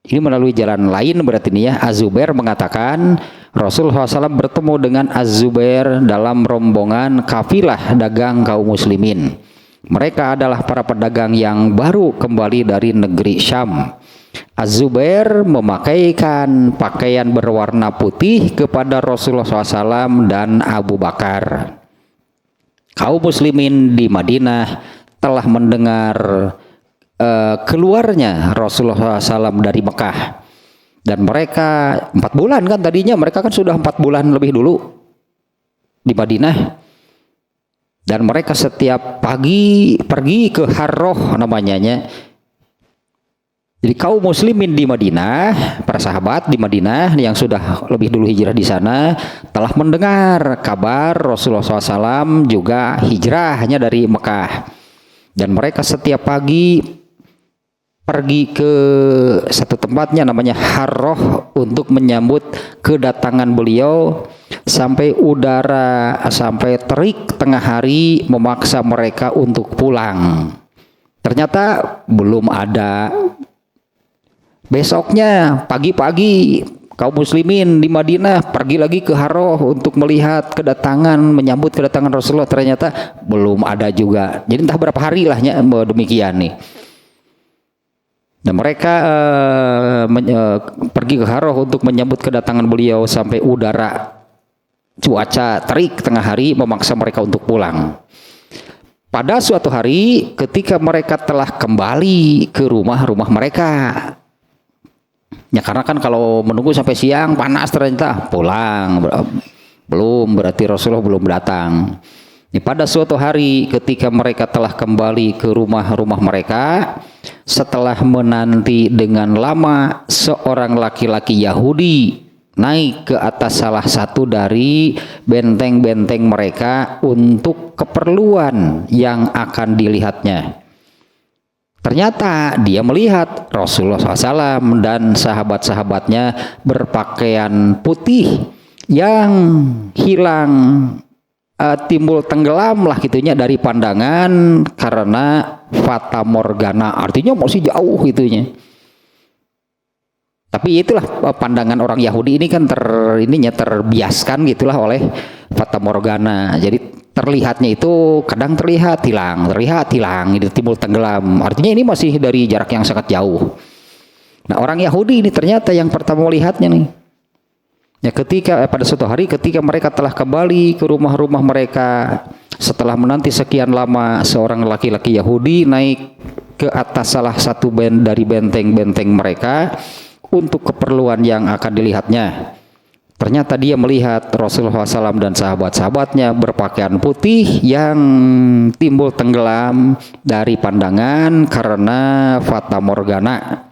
Ini melalui jalan lain berarti ini ya. Az-Zubair mengatakan Rasulullah SAW bertemu dengan Az-Zubair dalam rombongan kafilah dagang kaum muslimin. Mereka adalah para pedagang yang baru kembali dari negeri Syam. Az-Zubair memakaikan pakaian berwarna putih kepada Rasulullah SAW dan Abu Bakar. Kaum muslimin di Madinah telah mendengar keluarnya Rasulullah SAW dari Mekah. Dan mereka 4 bulan kan tadinya, mereka kan sudah 4 bulan lebih dulu di Madinah. Dan mereka setiap pagi pergi ke Harroh namanya. Jadi kaum muslimin di Madinah, para sahabat di Madinah yang sudah lebih dulu hijrah di sana telah mendengar kabar Rasulullah SAW juga hijrahnya dari Mekah. Dan mereka setiap pagi pergi ke satu tempatnya namanya Harroh untuk menyambut kedatangan beliau. Sampai terik tengah hari memaksa mereka untuk pulang. Ternyata belum ada. Besoknya pagi-pagi kaum muslimin di Madinah pergi lagi ke Harroh untuk melihat menyambut kedatangan Rasulullah. Ternyata belum ada juga. Jadi entah berapa hari lah demikian nih. Dan mereka pergi ke Harroh untuk menyambut kedatangan beliau sampai cuaca terik tengah hari memaksa mereka untuk pulang. Pada suatu hari ketika mereka telah kembali ke rumah-rumah mereka, ya karena kan kalau menunggu sampai siang panas ternyata pulang belum, berarti Rasulullah belum datang. Pada suatu hari ketika mereka telah kembali ke rumah-rumah mereka, setelah menanti dengan lama, seorang laki-laki Yahudi naik ke atas salah satu dari benteng-benteng mereka untuk keperluan yang akan dilihatnya. Ternyata dia melihat Rasulullah SAW dan sahabat-sahabatnya berpakaian putih yang hilang, timbul tenggelam lah gitunya dari pandangan karena fata morgana, artinya masih jauh gitunya. Tapi itulah pandangan orang Yahudi ini kan terbiaskan gitulah oleh fata morgana. Jadi terlihatnya itu kadang terlihat hilang, itu timbul tenggelam. Artinya ini masih dari jarak yang sangat jauh. Nah, orang Yahudi ini ternyata yang pertama melihatnya nih. Ya, ketika pada suatu hari ketika mereka telah kembali ke rumah-rumah mereka setelah menanti sekian lama, seorang laki-laki Yahudi naik ke atas salah satu dari benteng-benteng mereka untuk keperluan yang akan dilihatnya. Ternyata dia melihat Rasulullah SAW dan sahabat-sahabatnya berpakaian putih yang timbul tenggelam dari pandangan karena fata morgana.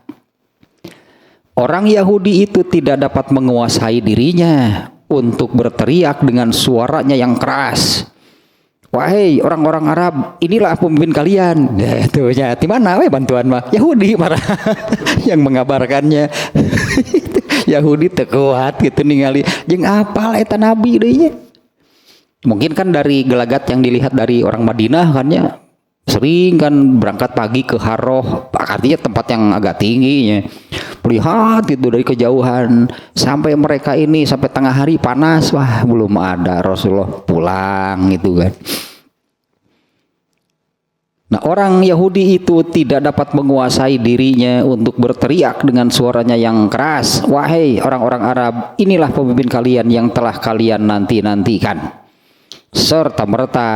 Orang Yahudi itu tidak dapat menguasai dirinya untuk berteriak dengan suaranya yang keras. Wahai orang-orang Arab, inilah pemimpin kalian. Ya, itu ya, di mana bantuan mah? Yahudi marah yang mengabarkannya. Yahudi tekuat gitu ningali. Jeung apal eta nabi deui nya. Mungkin kan dari gelagat yang dilihat dari orang Madinah kan ya. Sering kan berangkat pagi ke Harroh, artinya tempat yang agak tingginya. Melihat itu dari kejauhan sampai mereka ini sampai tengah hari panas, wah belum ada Rasulullah pulang gitu kan. Nah, orang Yahudi itu tidak dapat menguasai dirinya untuk berteriak dengan suaranya yang keras. Wahai orang-orang Arab, inilah pemimpin kalian yang telah kalian nanti-nantikan. Serta merta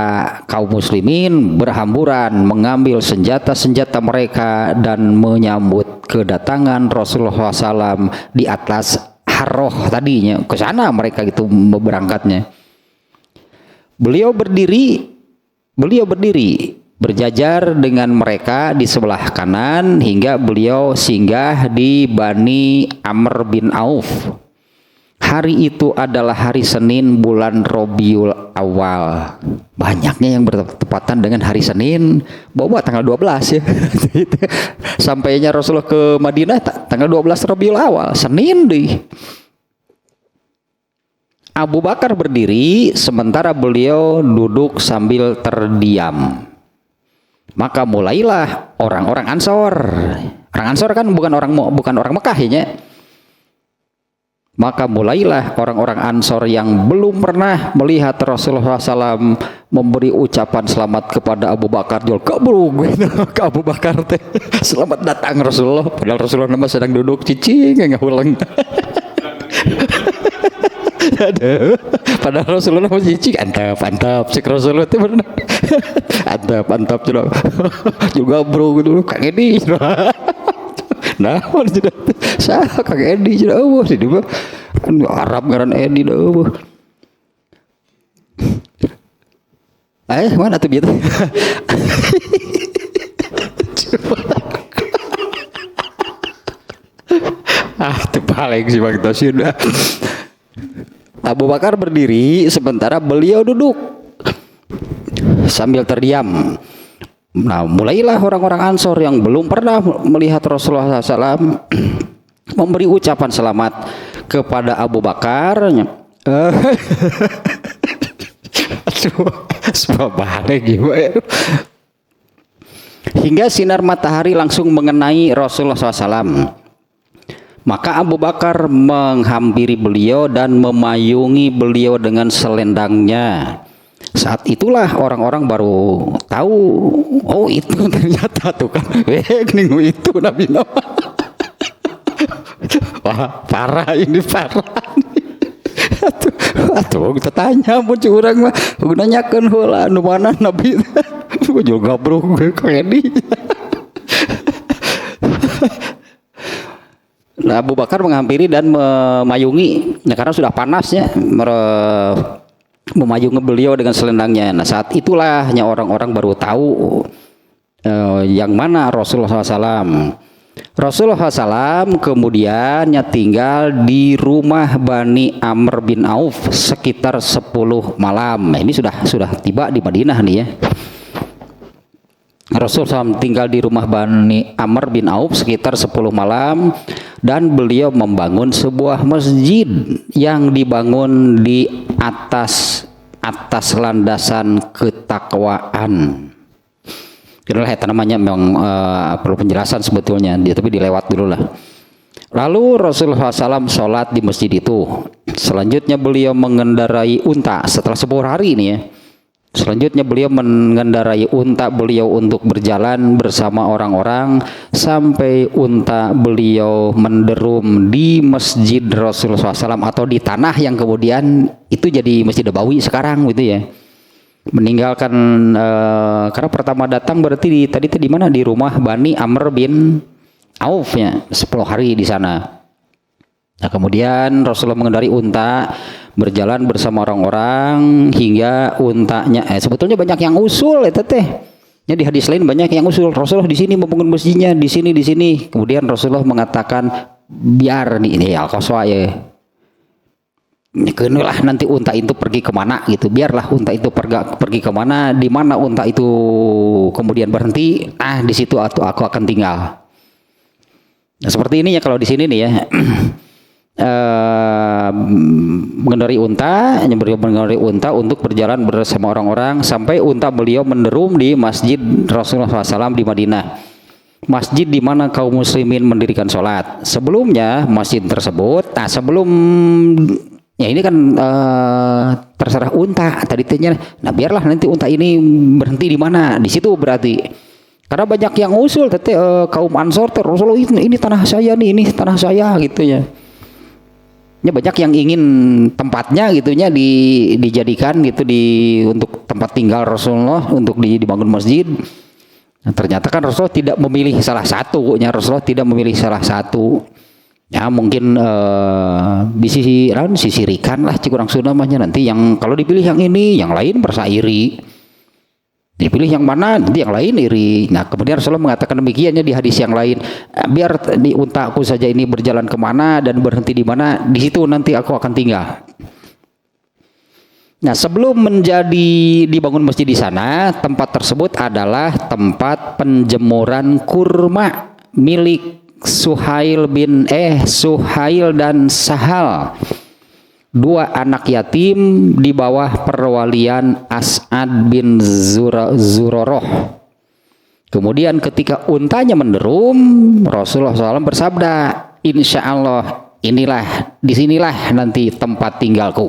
kaum muslimin berhamburan mengambil senjata-senjata mereka dan menyambut kedatangan Rasulullah SAW di atas Harroh tadinya. Ke sana mereka itu berangkatnya. Beliau berdiri berjajar dengan mereka di sebelah kanan hingga beliau singgah di Bani Amr bin Auf. Hari itu adalah hari Senin bulan Rabiul Awal. Banyaknya yang bertepatan dengan hari Senin. Bawa tanggal 12 ya. Sampainya Rasulullah ke Madinah tanggal 12 Rabiul Awal, Senin deh. Abu Bakar berdiri sementara beliau duduk sambil terdiam. Maka mulailah orang-orang Ansor. Orang Ansor kan bukan orang Mekah ya. Maka mulailah orang-orang Ansor yang belum pernah melihat Rasulullah SAW memberi ucapan selamat kepada Abu Bakar. Jual kabur ke Abu Bakar teh. Selamat datang Rasulullah. Padahal Rasulullah nama sedang duduk cicing nggak ulang. Padahal Rasulullah nama cicing. Antap. Cek Rasulullah itu benar. Antap juga bro gitu. Kang Edi. Nah, saya Kang Edi sudah sih dia kan Arab ngaran Edi dah. Mana tuh dia tuh? Tuh paling sih Bang Tosin. Abu Bakar berdiri sementara beliau duduk sambil terdiam. Nah, mulailah orang-orang Ansor yang belum pernah melihat Rasulullah SAW memberi ucapan selamat kepada Abu Bakar. Hingga sinar matahari langsung mengenai Rasulullah SAW. Maka Abu Bakar menghampiri beliau dan memayungi beliau dengan selendangnya. Saat itulah orang-orang baru tahu, oh itu ternyata tuh kan, minggu itu Nabi Nama. Wah parah ini parah. Atuh kita tanya mau curang mah, nanyakeun heula nu mana Nabi. Juga bro kayak di. Nah, Abu Bakar menghampiri dan memayungi, nah, karena sudah panasnya. Memayungi beliau dengan selendangnya. Nah, saat itulah orang-orang baru tahu yang mana Rasulullah SAW. Rasulullah SAW kemudian tinggal di rumah Bani Amr bin Auf sekitar 10 malam. Nah, ini sudah tiba di Madinah nih ya. Rasulullah SAW tinggal di rumah Bani Amr bin Auf sekitar 10 malam dan beliau membangun sebuah masjid yang dibangun di atas landasan ketakwaan. Itulah itu namanya memang perlu penjelasan sebetulnya, tapi dilewat dulu lah. Lalu Rasulullah SAW sholat di masjid itu. Selanjutnya beliau mengendarai unta setelah 10 hari ini ya. Selanjutnya beliau mengendarai unta beliau untuk berjalan bersama orang-orang sampai unta beliau menderum di masjid Rasulullah SAW atau di tanah yang kemudian itu jadi Masjid Nabawi sekarang gitu ya. Meninggalkan karena pertama datang berarti tadi itu di mana, di rumah Bani Amr bin Auf ya, 10 hari di sana. Nah, kemudian Rasulullah mengendari unta berjalan bersama orang-orang hingga untanya sebetulnya banyak yang usul itu teh. Ya, di hadis lain banyak yang usul. Rasulullah di sini membangun masjidnya, di sini di sini. Kemudian Rasulullah mengatakan biar nih ini al-qaswa ya. Kenulah nanti unta itu pergi kemana gitu. Biarlah unta itu pergi kemana, di mana unta itu kemudian berhenti, di situ aku akan tinggal. Nah, seperti ini ya kalau di sini nih ya. Mengendarai unta untuk berjalan bersama orang-orang sampai unta beliau menderum di masjid Rasulullah SAW di Madinah, masjid di mana kaum muslimin mendirikan sholat. Sebelumnya masjid tersebut, sebelum ya ini kan terserah unta tadi tanya. Nah biarlah nanti unta ini berhenti di mana, di situ berarti. Karena banyak yang usul kaum Ansor Rasulullah ini tanah saya nih, ini tanah saya gitu ya. Ya, banyak yang ingin tempatnya gitunya dijadikan gitu untuk tempat tinggal Rasulullah untuk dibangun masjid. Nah, ternyata kan Rasulullah tidak memilih salah satu. Rasulullah tidak memilih salah satu. Ya mungkin sisirikan lah cikurang Sunda mahnya nanti yang kalau dipilih yang ini, yang lain merasa iri. Dipilih yang mana nanti yang lain iri. Nah kemudian Rasulullah mengatakan demikiannya di hadis yang lain, biar di untaku saja ini berjalan kemana dan berhenti di mana, di situ nanti aku akan tinggal. Nah sebelum dibangun masjid di sana, tempat tersebut adalah tempat penjemuran kurma milik Suhail dan Sahal, 2 anak yatim di bawah perwalian As'ad bin Zuroroh. Kemudian ketika untanya menderum, Rasulullah SAW bersabda, insya Allah disinilah nanti tempat tinggalku.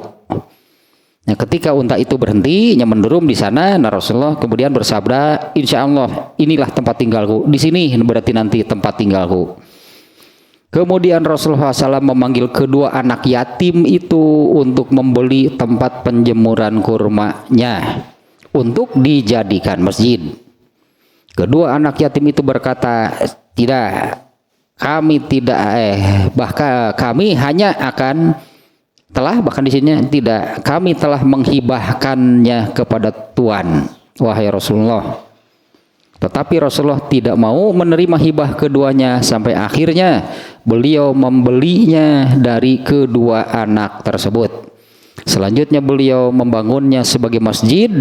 Nah, ketika unta itu berhenti, menderum di sana, Rasulullah kemudian bersabda, insya Allah inilah tempat tinggalku. Di sini berarti nanti tempat tinggalku. Kemudian Rasulullah SAW memanggil kedua anak yatim itu untuk membeli tempat penjemuran kurmanya untuk dijadikan masjid. Kedua anak yatim itu berkata, tidak, kami tidak, kami hanya akan bahkan di sini tidak, kami telah menghibahkannya kepada Tuhan, wahai Rasulullah. Tetapi Rasulullah tidak mau menerima hibah keduanya sampai akhirnya beliau membelinya dari kedua anak tersebut. Selanjutnya beliau membangunnya sebagai masjid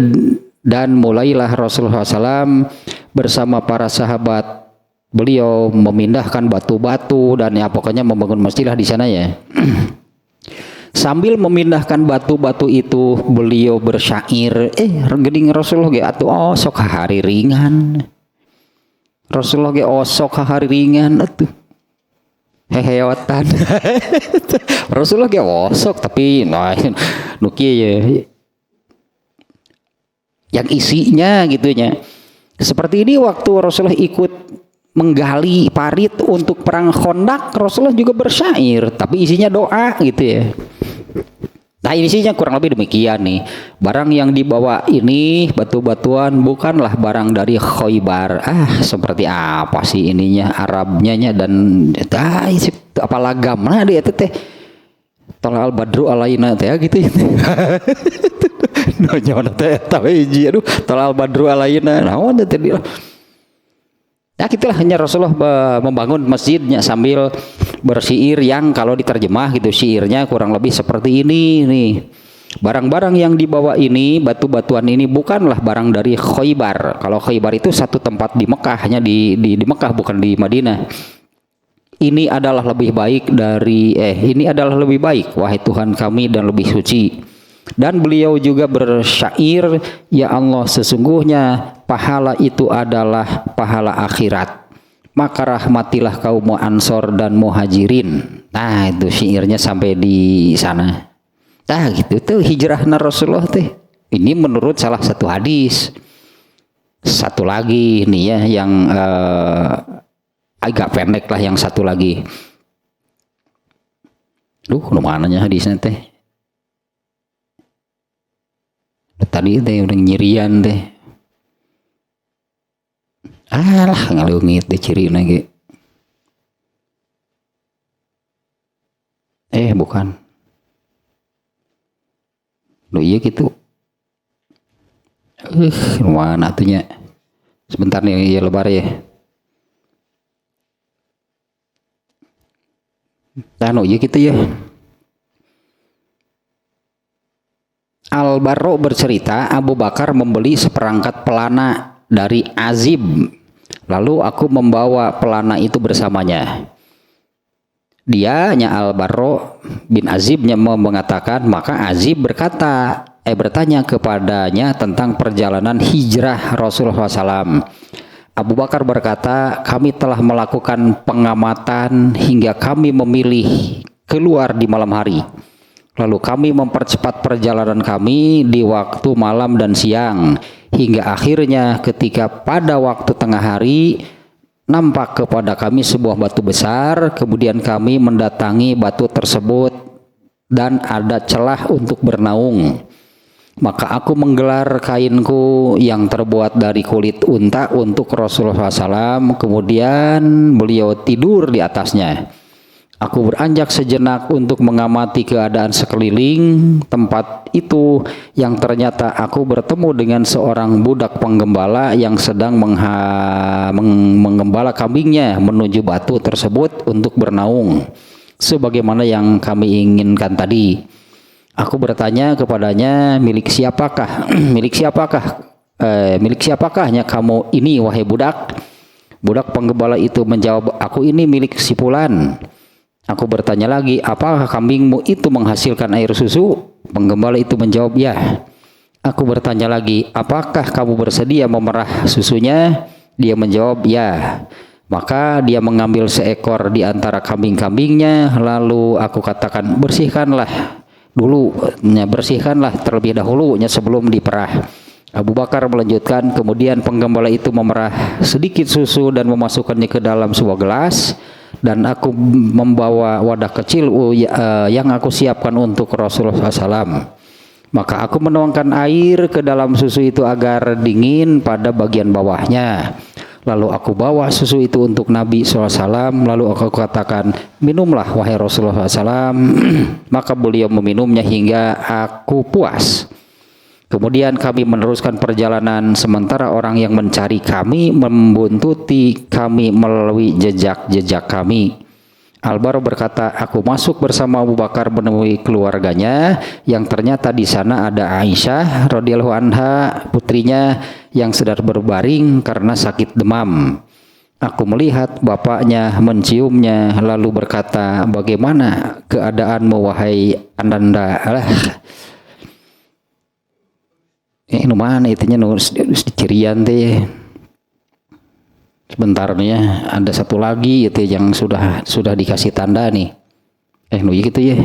dan mulailah Rasulullah SAW bersama para sahabat beliau memindahkan batu-batu dan ya pokoknya membangun masjid lah di sana ya. Sambil memindahkan batu-batu itu beliau bersyair, gening Rasulullah ge atuh sok hari ringan. Rasulullah ge sok hari ringan atuh. Heheotan. Rasulullah ge sok tapi nu kieu ya. Yang isinya gitunya. Seperti ini waktu Rasulullah ikut menggali parit untuk perang Khandaq, Rasulullah juga bersyair tapi isinya doa gitu ya. Nah isinya kurang lebih demikian nih. Barang yang dibawa ini batu-batuan bukanlah barang dari Khaybar. Seperti apa sih ininya Arabnya dan apa lagamna dia teh Talal Badru alaina teh gitu. Nyawa teh hiji aduh Talal Badru alaina naon teh dia. Nah gitulah hanya Rasulullah membangun masjidnya sambil bersyair yang kalau diterjemah gitu syairnya kurang lebih seperti ini nih. Barang-barang yang dibawa ini, batu-batuan ini bukanlah barang dari Khaybar. Kalau Khaybar itu satu tempat di Mekah, hanya di Mekah bukan di Madinah. Ini adalah lebih baik wahai Tuhan kami dan lebih suci. Dan beliau juga bersyair, ya Allah sesungguhnya pahala itu adalah pahala akhirat. maka rahmatilah kaum Ansor dan Muhajirin. Nah itu syairnya sampai di sana. Nah gitu tuh hijrahna Rasulullah teh. Ini menurut salah satu hadis. Satu lagi nih ya yang agak pendek lah, yang satu lagi. Mananya hadisnya teh? Tadi teh udah nyirian teh. Alah ngalungit deh ciri lagi. Bukan. Iya gitu. Mana atunya? Sebentar nih ya lebar ya. Iya gitu ya. Al-Barro bercerita, Abu Bakar membeli seperangkat pelana dari Azib. Lalu aku membawa pelana itu bersamanya. Dianya Al-Barro bin Azib mengatakan, maka Azib bertanya kepadanya tentang perjalanan hijrah Rasulullah SAW. Abu Bakar berkata, kami telah melakukan pengamatan hingga kami memilih keluar di malam hari. Lalu kami mempercepat perjalanan kami di waktu malam dan siang, hingga akhirnya ketika pada waktu tengah hari nampak kepada kami sebuah batu besar. Kemudian kami mendatangi batu tersebut dan ada celah untuk bernaung. Maka aku menggelar kainku yang terbuat dari kulit unta untuk Rasulullah SAW. Kemudian beliau tidur di atasnya. Aku beranjak sejenak untuk mengamati keadaan sekeliling tempat itu, yang ternyata aku bertemu dengan seorang budak penggembala yang sedang menggembala kambingnya menuju batu tersebut untuk bernaung, sebagaimana yang kami inginkan tadi. Aku bertanya kepadanya, milik siapakahnya kamu ini, wahai budak? Budak penggembala itu menjawab, aku ini milik si Fulan. Aku bertanya lagi, apakah kambingmu itu menghasilkan air susu? Penggembala itu menjawab, ya. Aku bertanya lagi, apakah kamu bersedia memerah susunya? Dia menjawab, ya. Maka dia mengambil seekor di antara kambing-kambingnya, lalu aku katakan, bersihkanlah terlebih dahulu sebelum diperah. Abu Bakar melanjutkan, kemudian penggembala itu memerah sedikit susu dan memasukkannya ke dalam sebuah gelas. Dan aku membawa wadah kecil yang aku siapkan untuk Rasulullah SAW. Maka aku menuangkan air ke dalam susu itu agar dingin pada bagian bawahnya. Lalu aku bawa susu itu untuk Nabi SAW. Lalu aku katakan, minumlah wahai Rasulullah SAW. Maka beliau meminumnya hingga aku puas. Kemudian kami meneruskan perjalanan, sementara orang yang mencari kami membuntuti kami melalui jejak-jejak kami. Al-Barro berkata, aku masuk bersama Abu Bakar menemui keluarganya, yang ternyata di sana ada Aisyah radhiyallahu anha, putrinya yang sedang berbaring karena sakit demam. Aku melihat bapaknya menciumnya, lalu berkata, bagaimana keadaanmu wahai Ananda? Mana itunya cirian teh. Sebentar nih ya, ada satu lagi itu yang sudah dikasih tanda nih. Gitu ya.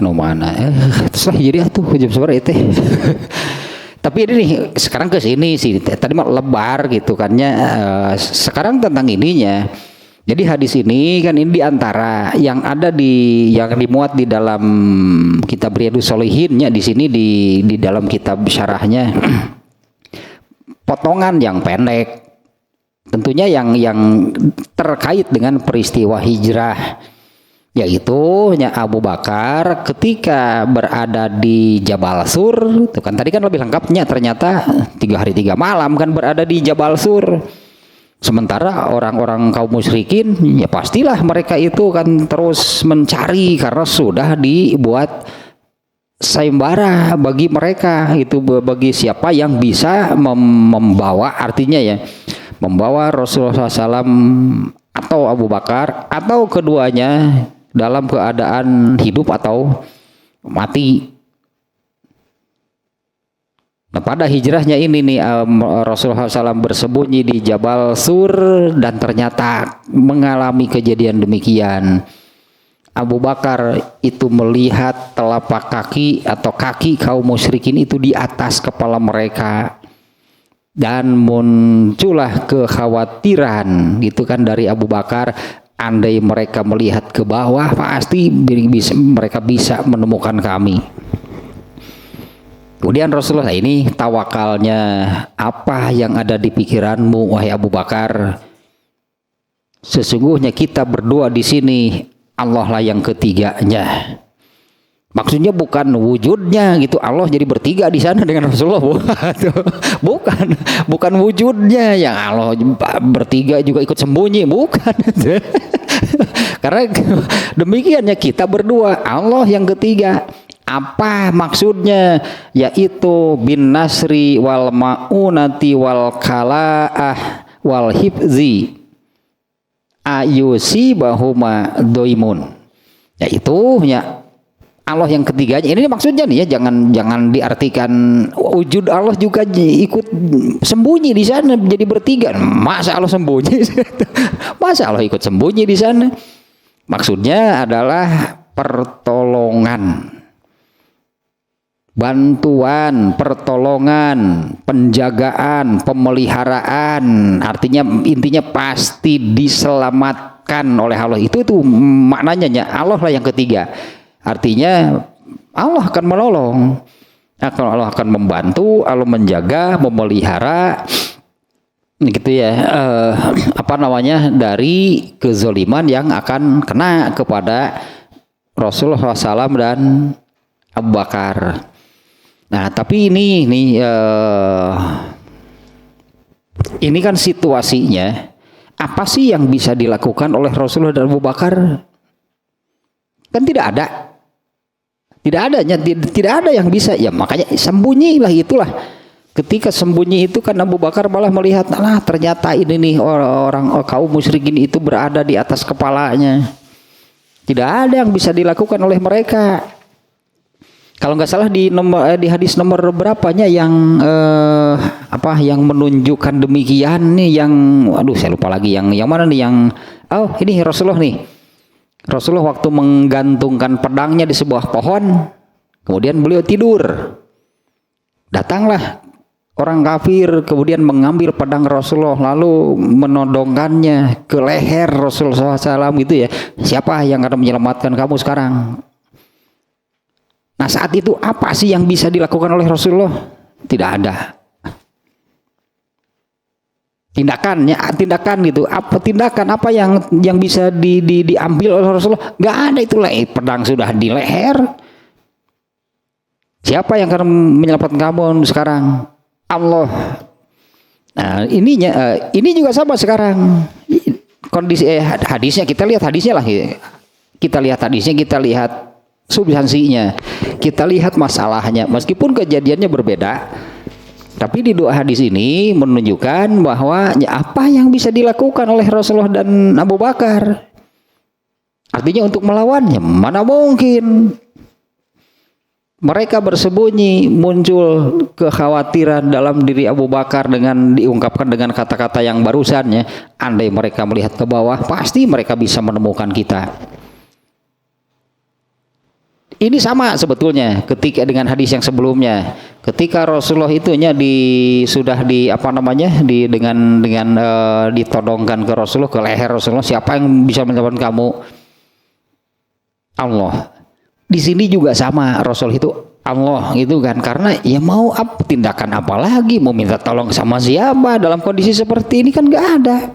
Mana? Terus jadi atuh jam seberapa itu. Tapi ini nih sekarang ke sini sih, tadi mah lebar gitu kan ya. Sekarang tentang ininya. Jadi hadis ini kan ini diantara yang ada yang dimuat di dalam kitab Riyadhus Shalihinnya, di sini di dalam kitab syarahnya potongan yang pendek. Tentunya yang terkait dengan peristiwa hijrah, yaitu Abu Bakar ketika berada di Jabal Sur. Itu kan tadi kan lebih lengkapnya, ternyata 3 hari 3 malam kan berada di Jabal Sur. Sementara orang-orang kaum musyrikin ya pastilah mereka itu kan terus mencari, karena sudah dibuat sayembara bagi mereka itu, bagi siapa yang bisa membawa, artinya ya membawa Rasulullah SAW atau Abu Bakar atau keduanya dalam keadaan hidup atau mati. Nah, pada hijrahnya ini nih Rasulullah SAW bersembunyi di Jabal Sur dan ternyata mengalami kejadian demikian. Abu Bakar itu melihat telapak kaki atau kaki kaum musyrikin itu di atas kepala mereka dan muncullah kekhawatiran gitu kan dari Abu Bakar, andai mereka melihat ke bawah pasti mereka bisa menemukan kami. Kemudian Rasulullah, ini tawakalnya, apa yang ada di pikiranmu wahai Abu Bakar? Sesungguhnya kita berdua di sini, Allah lah yang ketiganya. Maksudnya bukan wujudnya gitu, Allah jadi bertiga di sana dengan Rasulullah, bukan wujudnya yang Allah bertiga juga ikut sembunyi, bukan. Karena demikiannya kita berdua, Allah yang ketiga. Apa maksudnya? Yaitu bin nasri wal maunati wal kalaah wal hifzi ayusi bahuma doimun. Yaitu ya Allah yang ketiganya. Ini maksudnya nih ya, jangan diartikan wujud Allah juga ikut sembunyi di sana jadi bertiga. Masa Allah sembunyi? Masa Allah ikut sembunyi di sana? Maksudnya adalah pertolongan, bantuan, pertolongan, penjagaan, pemeliharaan. Artinya intinya pasti diselamatkan oleh Allah. Itu maknanya Allah lah yang ketiga. Artinya Allah akan menolong, Allah akan membantu, Allah menjaga, memelihara gitu ya, dari kezaliman yang akan kena kepada Rasulullah SAW dan Abu Bakar. Nah, tapi ini kan situasinya, apa sih yang bisa dilakukan oleh Rasulullah dan Abu Bakar? Kan tidak ada yang bisa. Ya makanya sembunyilah itulah. Ketika sembunyi itu kan Abu Bakar malah melihat, ternyata ini nih orang kaum musyrikin itu berada di atas kepalanya. Tidak ada yang bisa dilakukan oleh mereka. Kalau nggak salah di hadis nomor berapanya yang yang menunjukkan demikian nih, yang saya lupa lagi yang mana nih, yang ini Rasulullah nih. Rasulullah waktu menggantungkan pedangnya di sebuah pohon, kemudian beliau tidur. Datanglah orang kafir kemudian mengambil pedang Rasulullah lalu menodongkannya ke leher Rasulullah SAW gitu ya. Siapa yang akan menyelamatkan kamu sekarang? Nah, saat itu apa sih yang bisa dilakukan oleh Rasulullah? Tidak ada. Tindakan gitu. Tindakan apa yang bisa diambil oleh Rasulullah? Gak ada, itu pedang sudah di leher. Siapa yang akan menyelamatkan kamu sekarang? Allah. Nah, ini juga sama sekarang. Kondisi hadisnya kita lihat hadisnya lah. Kita lihat hadisnya, kita lihat substansinya, kita lihat masalahnya. Meskipun kejadiannya berbeda, tapi di dua hadis ini menunjukkan bahwa apa yang bisa dilakukan oleh Rasulullah dan Abu Bakar. Artinya untuk melawannya mana mungkin. Mereka bersembunyi, muncul kekhawatiran dalam diri Abu Bakar dengan diungkapkan dengan kata-kata yang barusannya. Andai mereka melihat ke bawah, pasti mereka bisa menemukan kita. Ini sama sebetulnya ketika dengan hadis yang sebelumnya. Ketika Rasulullah itunya ditodongkan ke Rasulullah, ke leher Rasulullah, siapa yang bisa menyelamatkan kamu? Allah. Di sini juga sama, Rasul itu Allah gitu kan, karena ya mau tindakan apa lagi, mau minta tolong sama siapa dalam kondisi seperti ini kan nggak ada.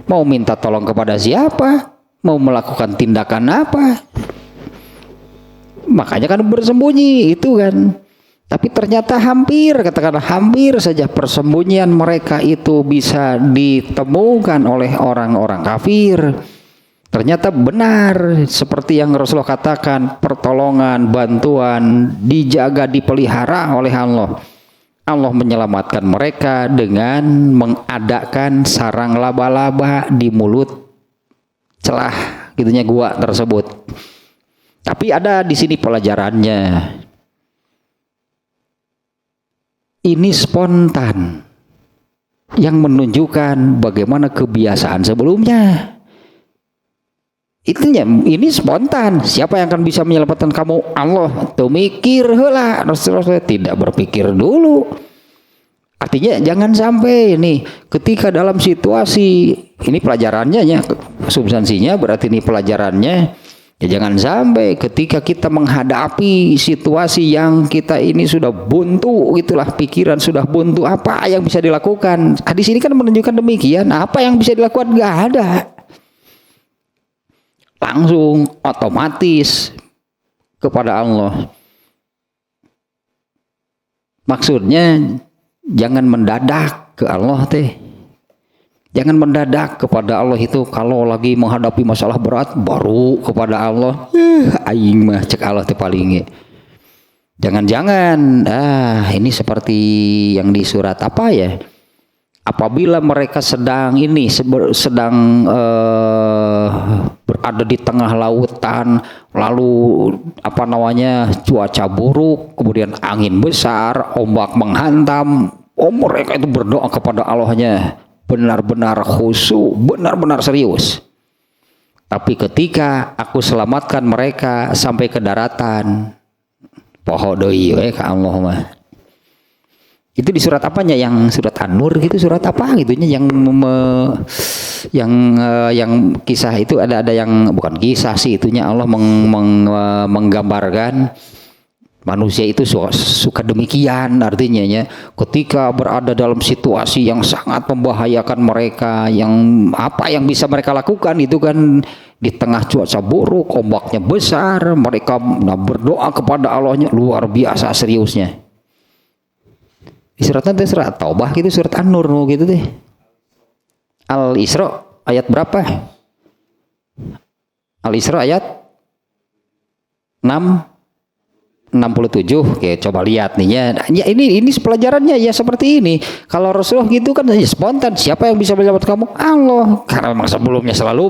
Mau minta tolong kepada siapa, mau melakukan tindakan apa? Makanya kan bersembunyi itu kan. Tapi ternyata hampir saja persembunyian mereka itu bisa ditemukan oleh orang-orang kafir. Ternyata benar seperti yang Rasulullah katakan, pertolongan, bantuan dijaga, dipelihara oleh Allah. Allah menyelamatkan mereka dengan mengadakan sarang laba-laba di mulut celah gitunya gua tersebut. Tapi ada di sini pelajarannya. Ini spontan yang menunjukkan bagaimana kebiasaan sebelumnya. Itunya ini spontan. Siapa yang akan bisa menyelamatkan kamu? Allah. Tuh mikir heula. Rasulullah tidak berpikir dulu. Artinya jangan sampai nih ketika dalam situasi ini pelajarannya ya, substansinya berarti ini pelajarannya. Ya jangan sampai ketika kita menghadapi situasi yang kita ini sudah buntu, itulah pikiran sudah buntu, apa yang bisa dilakukan? Hadis ini kan menunjukkan demikian. Apa yang bisa dilakukan? Nggak ada. Langsung otomatis kepada Allah. Maksudnya jangan mendadak ke Allah teh. Jangan mendadak kepada Allah itu kalau lagi menghadapi masalah berat baru kepada Allah. Aing mah cek Allah teh palingnya. Jangan-jangan ini seperti yang di surat apa ya? Apabila mereka sedang berada di tengah lautan, lalu cuaca buruk, kemudian angin besar, ombak menghantam, mereka itu berdoa kepada Allahnya benar-benar khusyuk, benar-benar serius. Tapi ketika aku selamatkan mereka sampai ke daratan, poho deui we ka Allah mah. Itu di surat apanya? Yang surat An-Nur gitu, surat apa gitunya yang kisah itu ada yang bukan kisah sih, itunya Allah menggambarkan manusia itu suka demikian, artinya ya ketika berada dalam situasi yang sangat membahayakan mereka, yang apa yang bisa mereka lakukan itu kan di tengah cuaca buruk, ombaknya besar, mereka berdoa kepada Allahnya luar biasa seriusnya. Di suratnya itu surat Taubah gitu, surat An-Nur gitu deh. Al-Isra ayat berapa? Al-Isra ayat 67. Oke, coba lihat nih ya. Ya ini pelajarannya ya seperti ini. Kalau Rasulullah gitu kan ya spontan. Siapa yang bisa menyelamatkan kamu? Allah. Karena memang sebelumnya selalu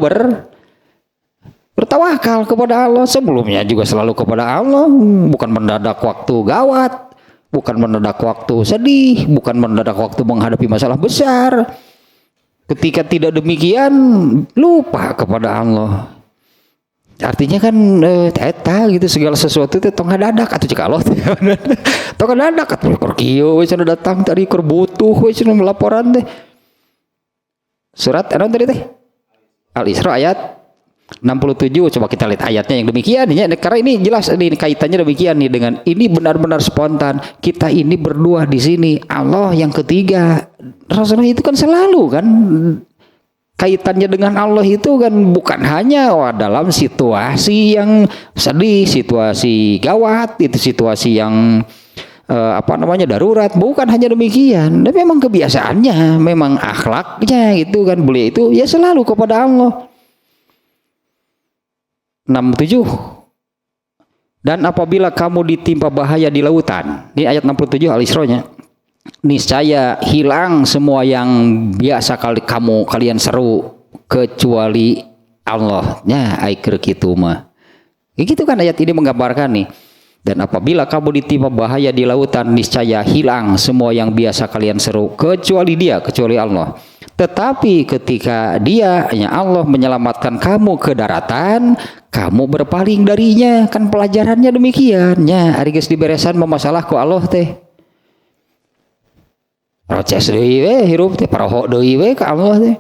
bertawakal kepada Allah. Sebelumnya juga selalu kepada Allah. Bukan mendadak waktu gawat. Bukan mendadak waktu sedih, bukan mendadak waktu menghadapi masalah besar. Ketika tidak demikian, lupa kepada Allah. Artinya kan eta gitu, segala sesuatu itu tong dadak atuh cek Allah. Tong dadak atuh keur kieu we cenah datang tadi keur butuh we cenah laporan teh. Surat tadi teh? Al-Isra ayat 67. Coba kita lihat ayatnya yang demikian ya, karena ini jelas ini kaitannya demikian nih dengan ini benar-benar spontan. Kita ini berdua di sini, Allah yang ketiga. Rasulullah itu kan selalu kan kaitannya dengan Allah itu kan bukan hanya dalam situasi yang sedih, situasi gawat, itu situasi yang darurat, bukan hanya demikian. Dan memang kebiasaannya, memang akhlaknya itu kan beliau itu ya selalu kepada Allah. 67. Dan apabila kamu ditimpa bahaya di lautan, ini ayat 67 Al-Isra-nya, niscaya hilang semua yang biasa kalian seru kecuali Allah. Ya, aikir kitu mah. Gitu kan ayat ini menggambarkan nih. Dan apabila kamu ditimpa bahaya di lautan, niscaya hilang semua yang biasa kalian seru kecuali Dia, kecuali Allah. Tetapi ketika Dia, Allah menyelamatkan kamu ke daratan, kamu berpaling darinya. Kan pelajarannya demikian. Ya, ari geus diberesan mamasalah ku Allah teh. Proces deui we hirup teh paroho deui we ka Allah teh.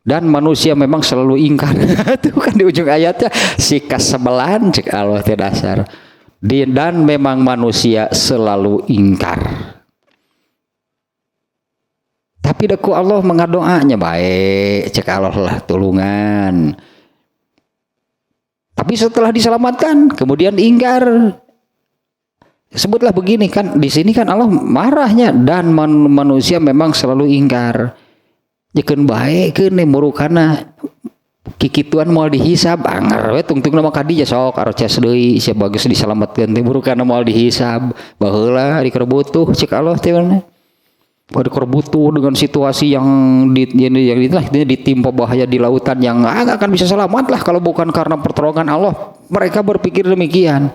Dan manusia memang selalu ingkar. Itu kan di ujung ayatnya sikas sebelan cek Allah teh dasar. Dan memang manusia selalu ingkar. Tapi deku Allah mengadoanya baik, cek Allah lah tulungan. Tapi setelah diselamatkan, kemudian ingkar. Sebutlah begini kan, di sini kan Allah marahnya dan manusia memang selalu ingkar. Jekeun bae keun murukana kikituan moal dihisab anger we tungtung nama kadinya sok arocas deui sia bagus diselamatkeun teh burukana moal dihisab baheula dikeur butuh cek Allah teh pada butuh dengan situasi yang ditimpa bahaya di lautan yang nggak akan bisa selamat lah kalau bukan karena pertolongan Allah. Mereka berpikir demikian,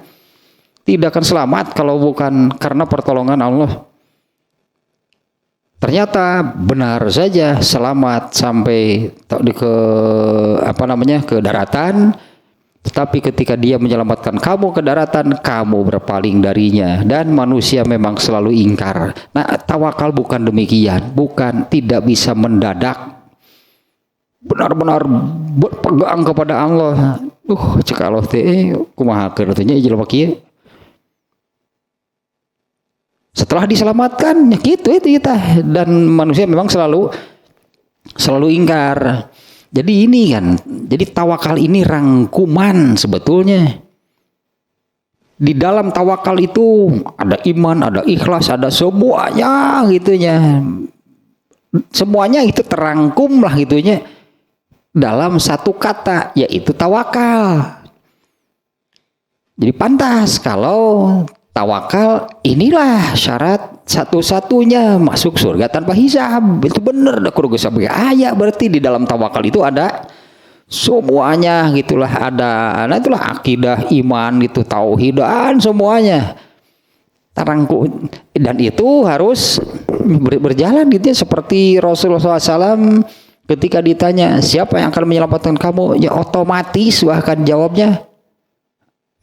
tidak akan selamat kalau bukan karena pertolongan Allah. Ternyata benar saja selamat sampai ke daratan. Tetapi ketika dia menyelamatkan kamu ke daratan, kamu berpaling darinya. Dan manusia memang selalu ingkar. Nah, tawakal bukan demikian. Bukan, tidak bisa mendadak. Benar-benar berpegang kepada Allah. Cek Allah teh kumaha keur teh nya jelema kieu. Setelah diselamatkan, ya gitu itu kita. Dan manusia memang selalu ingkar. Jadi ini kan, jadi tawakal ini rangkuman sebetulnya. Di dalam tawakal itu ada iman, ada ikhlas, ada semuanya gitunya. Semuanya itu terangkum lah gitunya dalam satu kata, yaitu tawakal. Jadi pantas kalau tawakal inilah syarat satu-satunya masuk surga tanpa hisab. Itu benar dah kudu sampai aya berarti di dalam tawakal itu ada semuanya gitulah, ada nah itulah akidah, iman gitu, tauhid dan semuanya terangkum, dan itu harus berjalan gitu ya, seperti Rasulullah SAW ketika ditanya siapa yang akan menyelamatkan kamu, ya otomatis bahkan jawabnya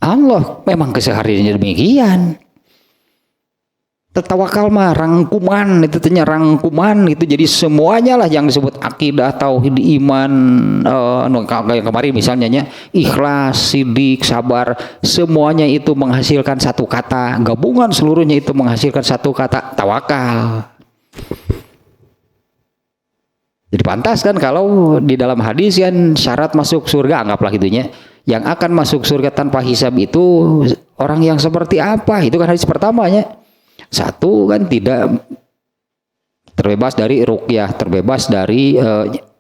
Allah. Memang kesehariannya demikian. Tawakal mah rangkuman, itu tanya rangkuman itu, jadi semuanya lah yang disebut akidah, tauhid, iman, yang kemarin misalnya nya, ikhlas, sidik, sabar, semuanya itu menghasilkan satu kata, gabungan seluruhnya itu menghasilkan satu kata, tawakal. Jadi pantas kan kalau di dalam hadis kan syarat masuk surga, anggaplah gitunya, yang akan masuk surga tanpa hisab itu orang yang seperti apa? Itu kan hadis pertamanya. Satu kan tidak terbebas dari ruqyah, terbebas dari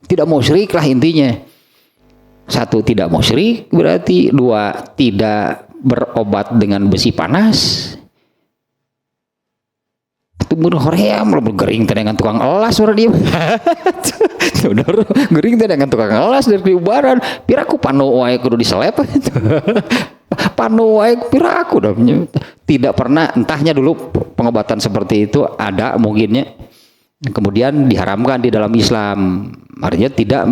tidak musyrik lah intinya. Satu, tidak musyrik berarti. Dua, tidak berobat dengan besi panas. Tumur hoream lo gering teh dengan tukang elas ora dia. Udah gering teh dengan tukang elas dari ubaran. Piraku panu wae kudu diselep. Panu wae piraku dah. Tidak pernah, entahnya dulu pengobatan seperti itu ada mungkinnya. Kemudian diharamkan di dalam Islam. Artinya tidak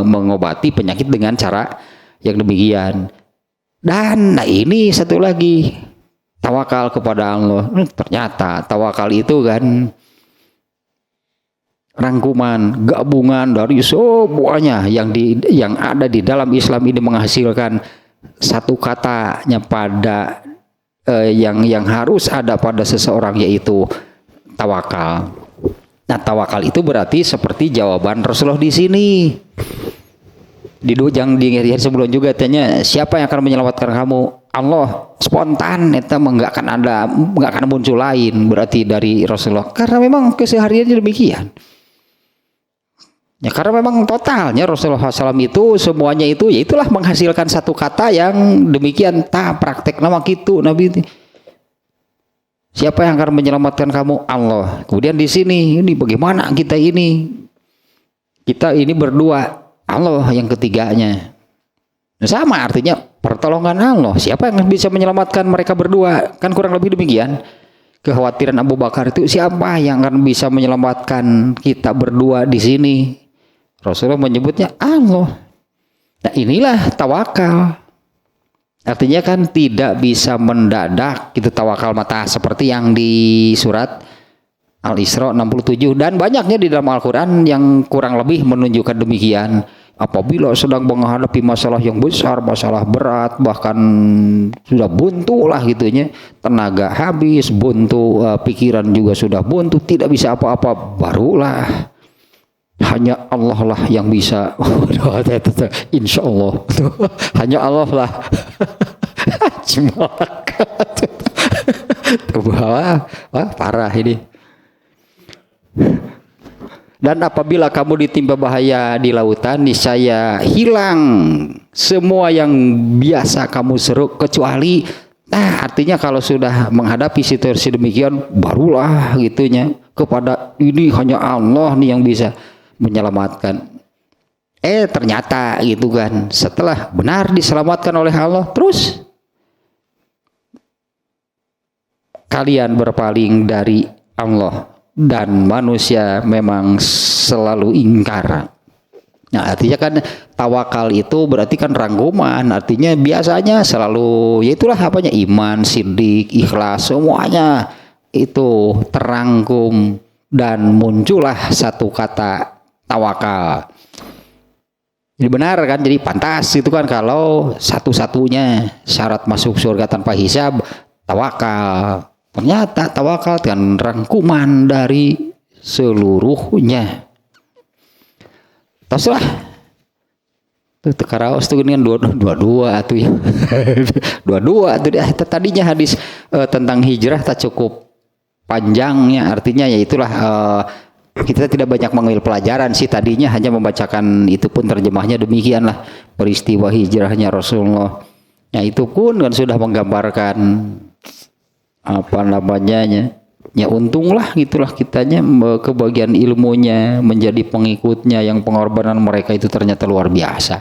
mengobati penyakit dengan cara yang demikian. Dan nah ini satu lagi, tawakal kepada Allah. Ternyata tawakal itu kan rangkuman, gabungan dari semuanya yang ada di dalam Islam ini menghasilkan satu katanya pada yang harus ada pada seseorang, yaitu tawakal. Nah, tawakal itu berarti seperti jawaban Rasulullah di sini. Di sebelum juga tanya siapa yang akan menyelamatkan kamu? Allah. Spontan itu nggak akan muncul lain berarti dari Rasulullah, karena memang kesehariannya demikian. Ya, karena memang totalnya Rasulullah SAW itu semuanya itu, ya itulah menghasilkan satu kata yang demikian. Praktek nama gitu Nabi itu. Siapa yang akan menyelamatkan kamu? Allah. Kemudian di sini ini bagaimana kita ini berdua, Allah yang ketiganya. Sama artinya pertolongan Allah. Siapa yang bisa menyelamatkan mereka berdua? Kan kurang lebih demikian. Kekhawatiran Abu Bakar itu, siapa yang akan bisa menyelamatkan kita berdua di sini? Rasulullah menyebutnya Allah. Nah, inilah tawakal. Artinya kan tidak bisa mendadak gitu tawakal mata, seperti yang di surat Al-Isra 67 dan banyaknya di dalam Al-Quran yang kurang lebih menunjukkan demikian. Apabila sedang menghadapi masalah yang besar, masalah berat, bahkan sudah buntu lah gitunya, tenaga habis, buntu, pikiran juga sudah buntu, tidak bisa apa-apa, barulah hanya Allah lah yang bisa. Insya Allah hanya Allah lah. Wah, parah ini. Dan apabila kamu ditimpa bahaya di lautan, niscaya hilang semua yang biasa kamu seru kecuali, nah artinya kalau sudah menghadapi situasi demikian, barulah gitunya kepada ini hanya Allah nih yang bisa menyelamatkan. Ternyata gitu kan, setelah benar diselamatkan oleh Allah, terus kalian berpaling dari Allah. Dan manusia memang selalu ingkar. Nah artinya kan tawakal itu berarti kan rangkuman. Artinya biasanya selalu, ya itulah apanya, iman, sidik, ikhlas, semuanya itu terangkum. Dan muncullah satu kata tawakal. Jadi benar kan, jadi pantas itu kan kalau satu-satunya syarat masuk surga tanpa hisab tawakal. Ternyata tawakal kan rangkuman dari seluruhnya. Taslah. Tuh tekaraos tuh kan dua-dua tuh ya. Dua-dua tuh tadinya hadis tentang hijrah tak cukup panjangnya, artinya ya itulah kita tidak banyak mengambil pelajaran sih, tadinya hanya membacakan itu pun terjemahnya demikianlah peristiwa hijrahnya Rasulullah. Ya itu pun kan sudah menggambarkan apa namanya ya untunglah gitulah kitanya kebagian ilmunya menjadi pengikutnya yang pengorbanan mereka itu ternyata luar biasa.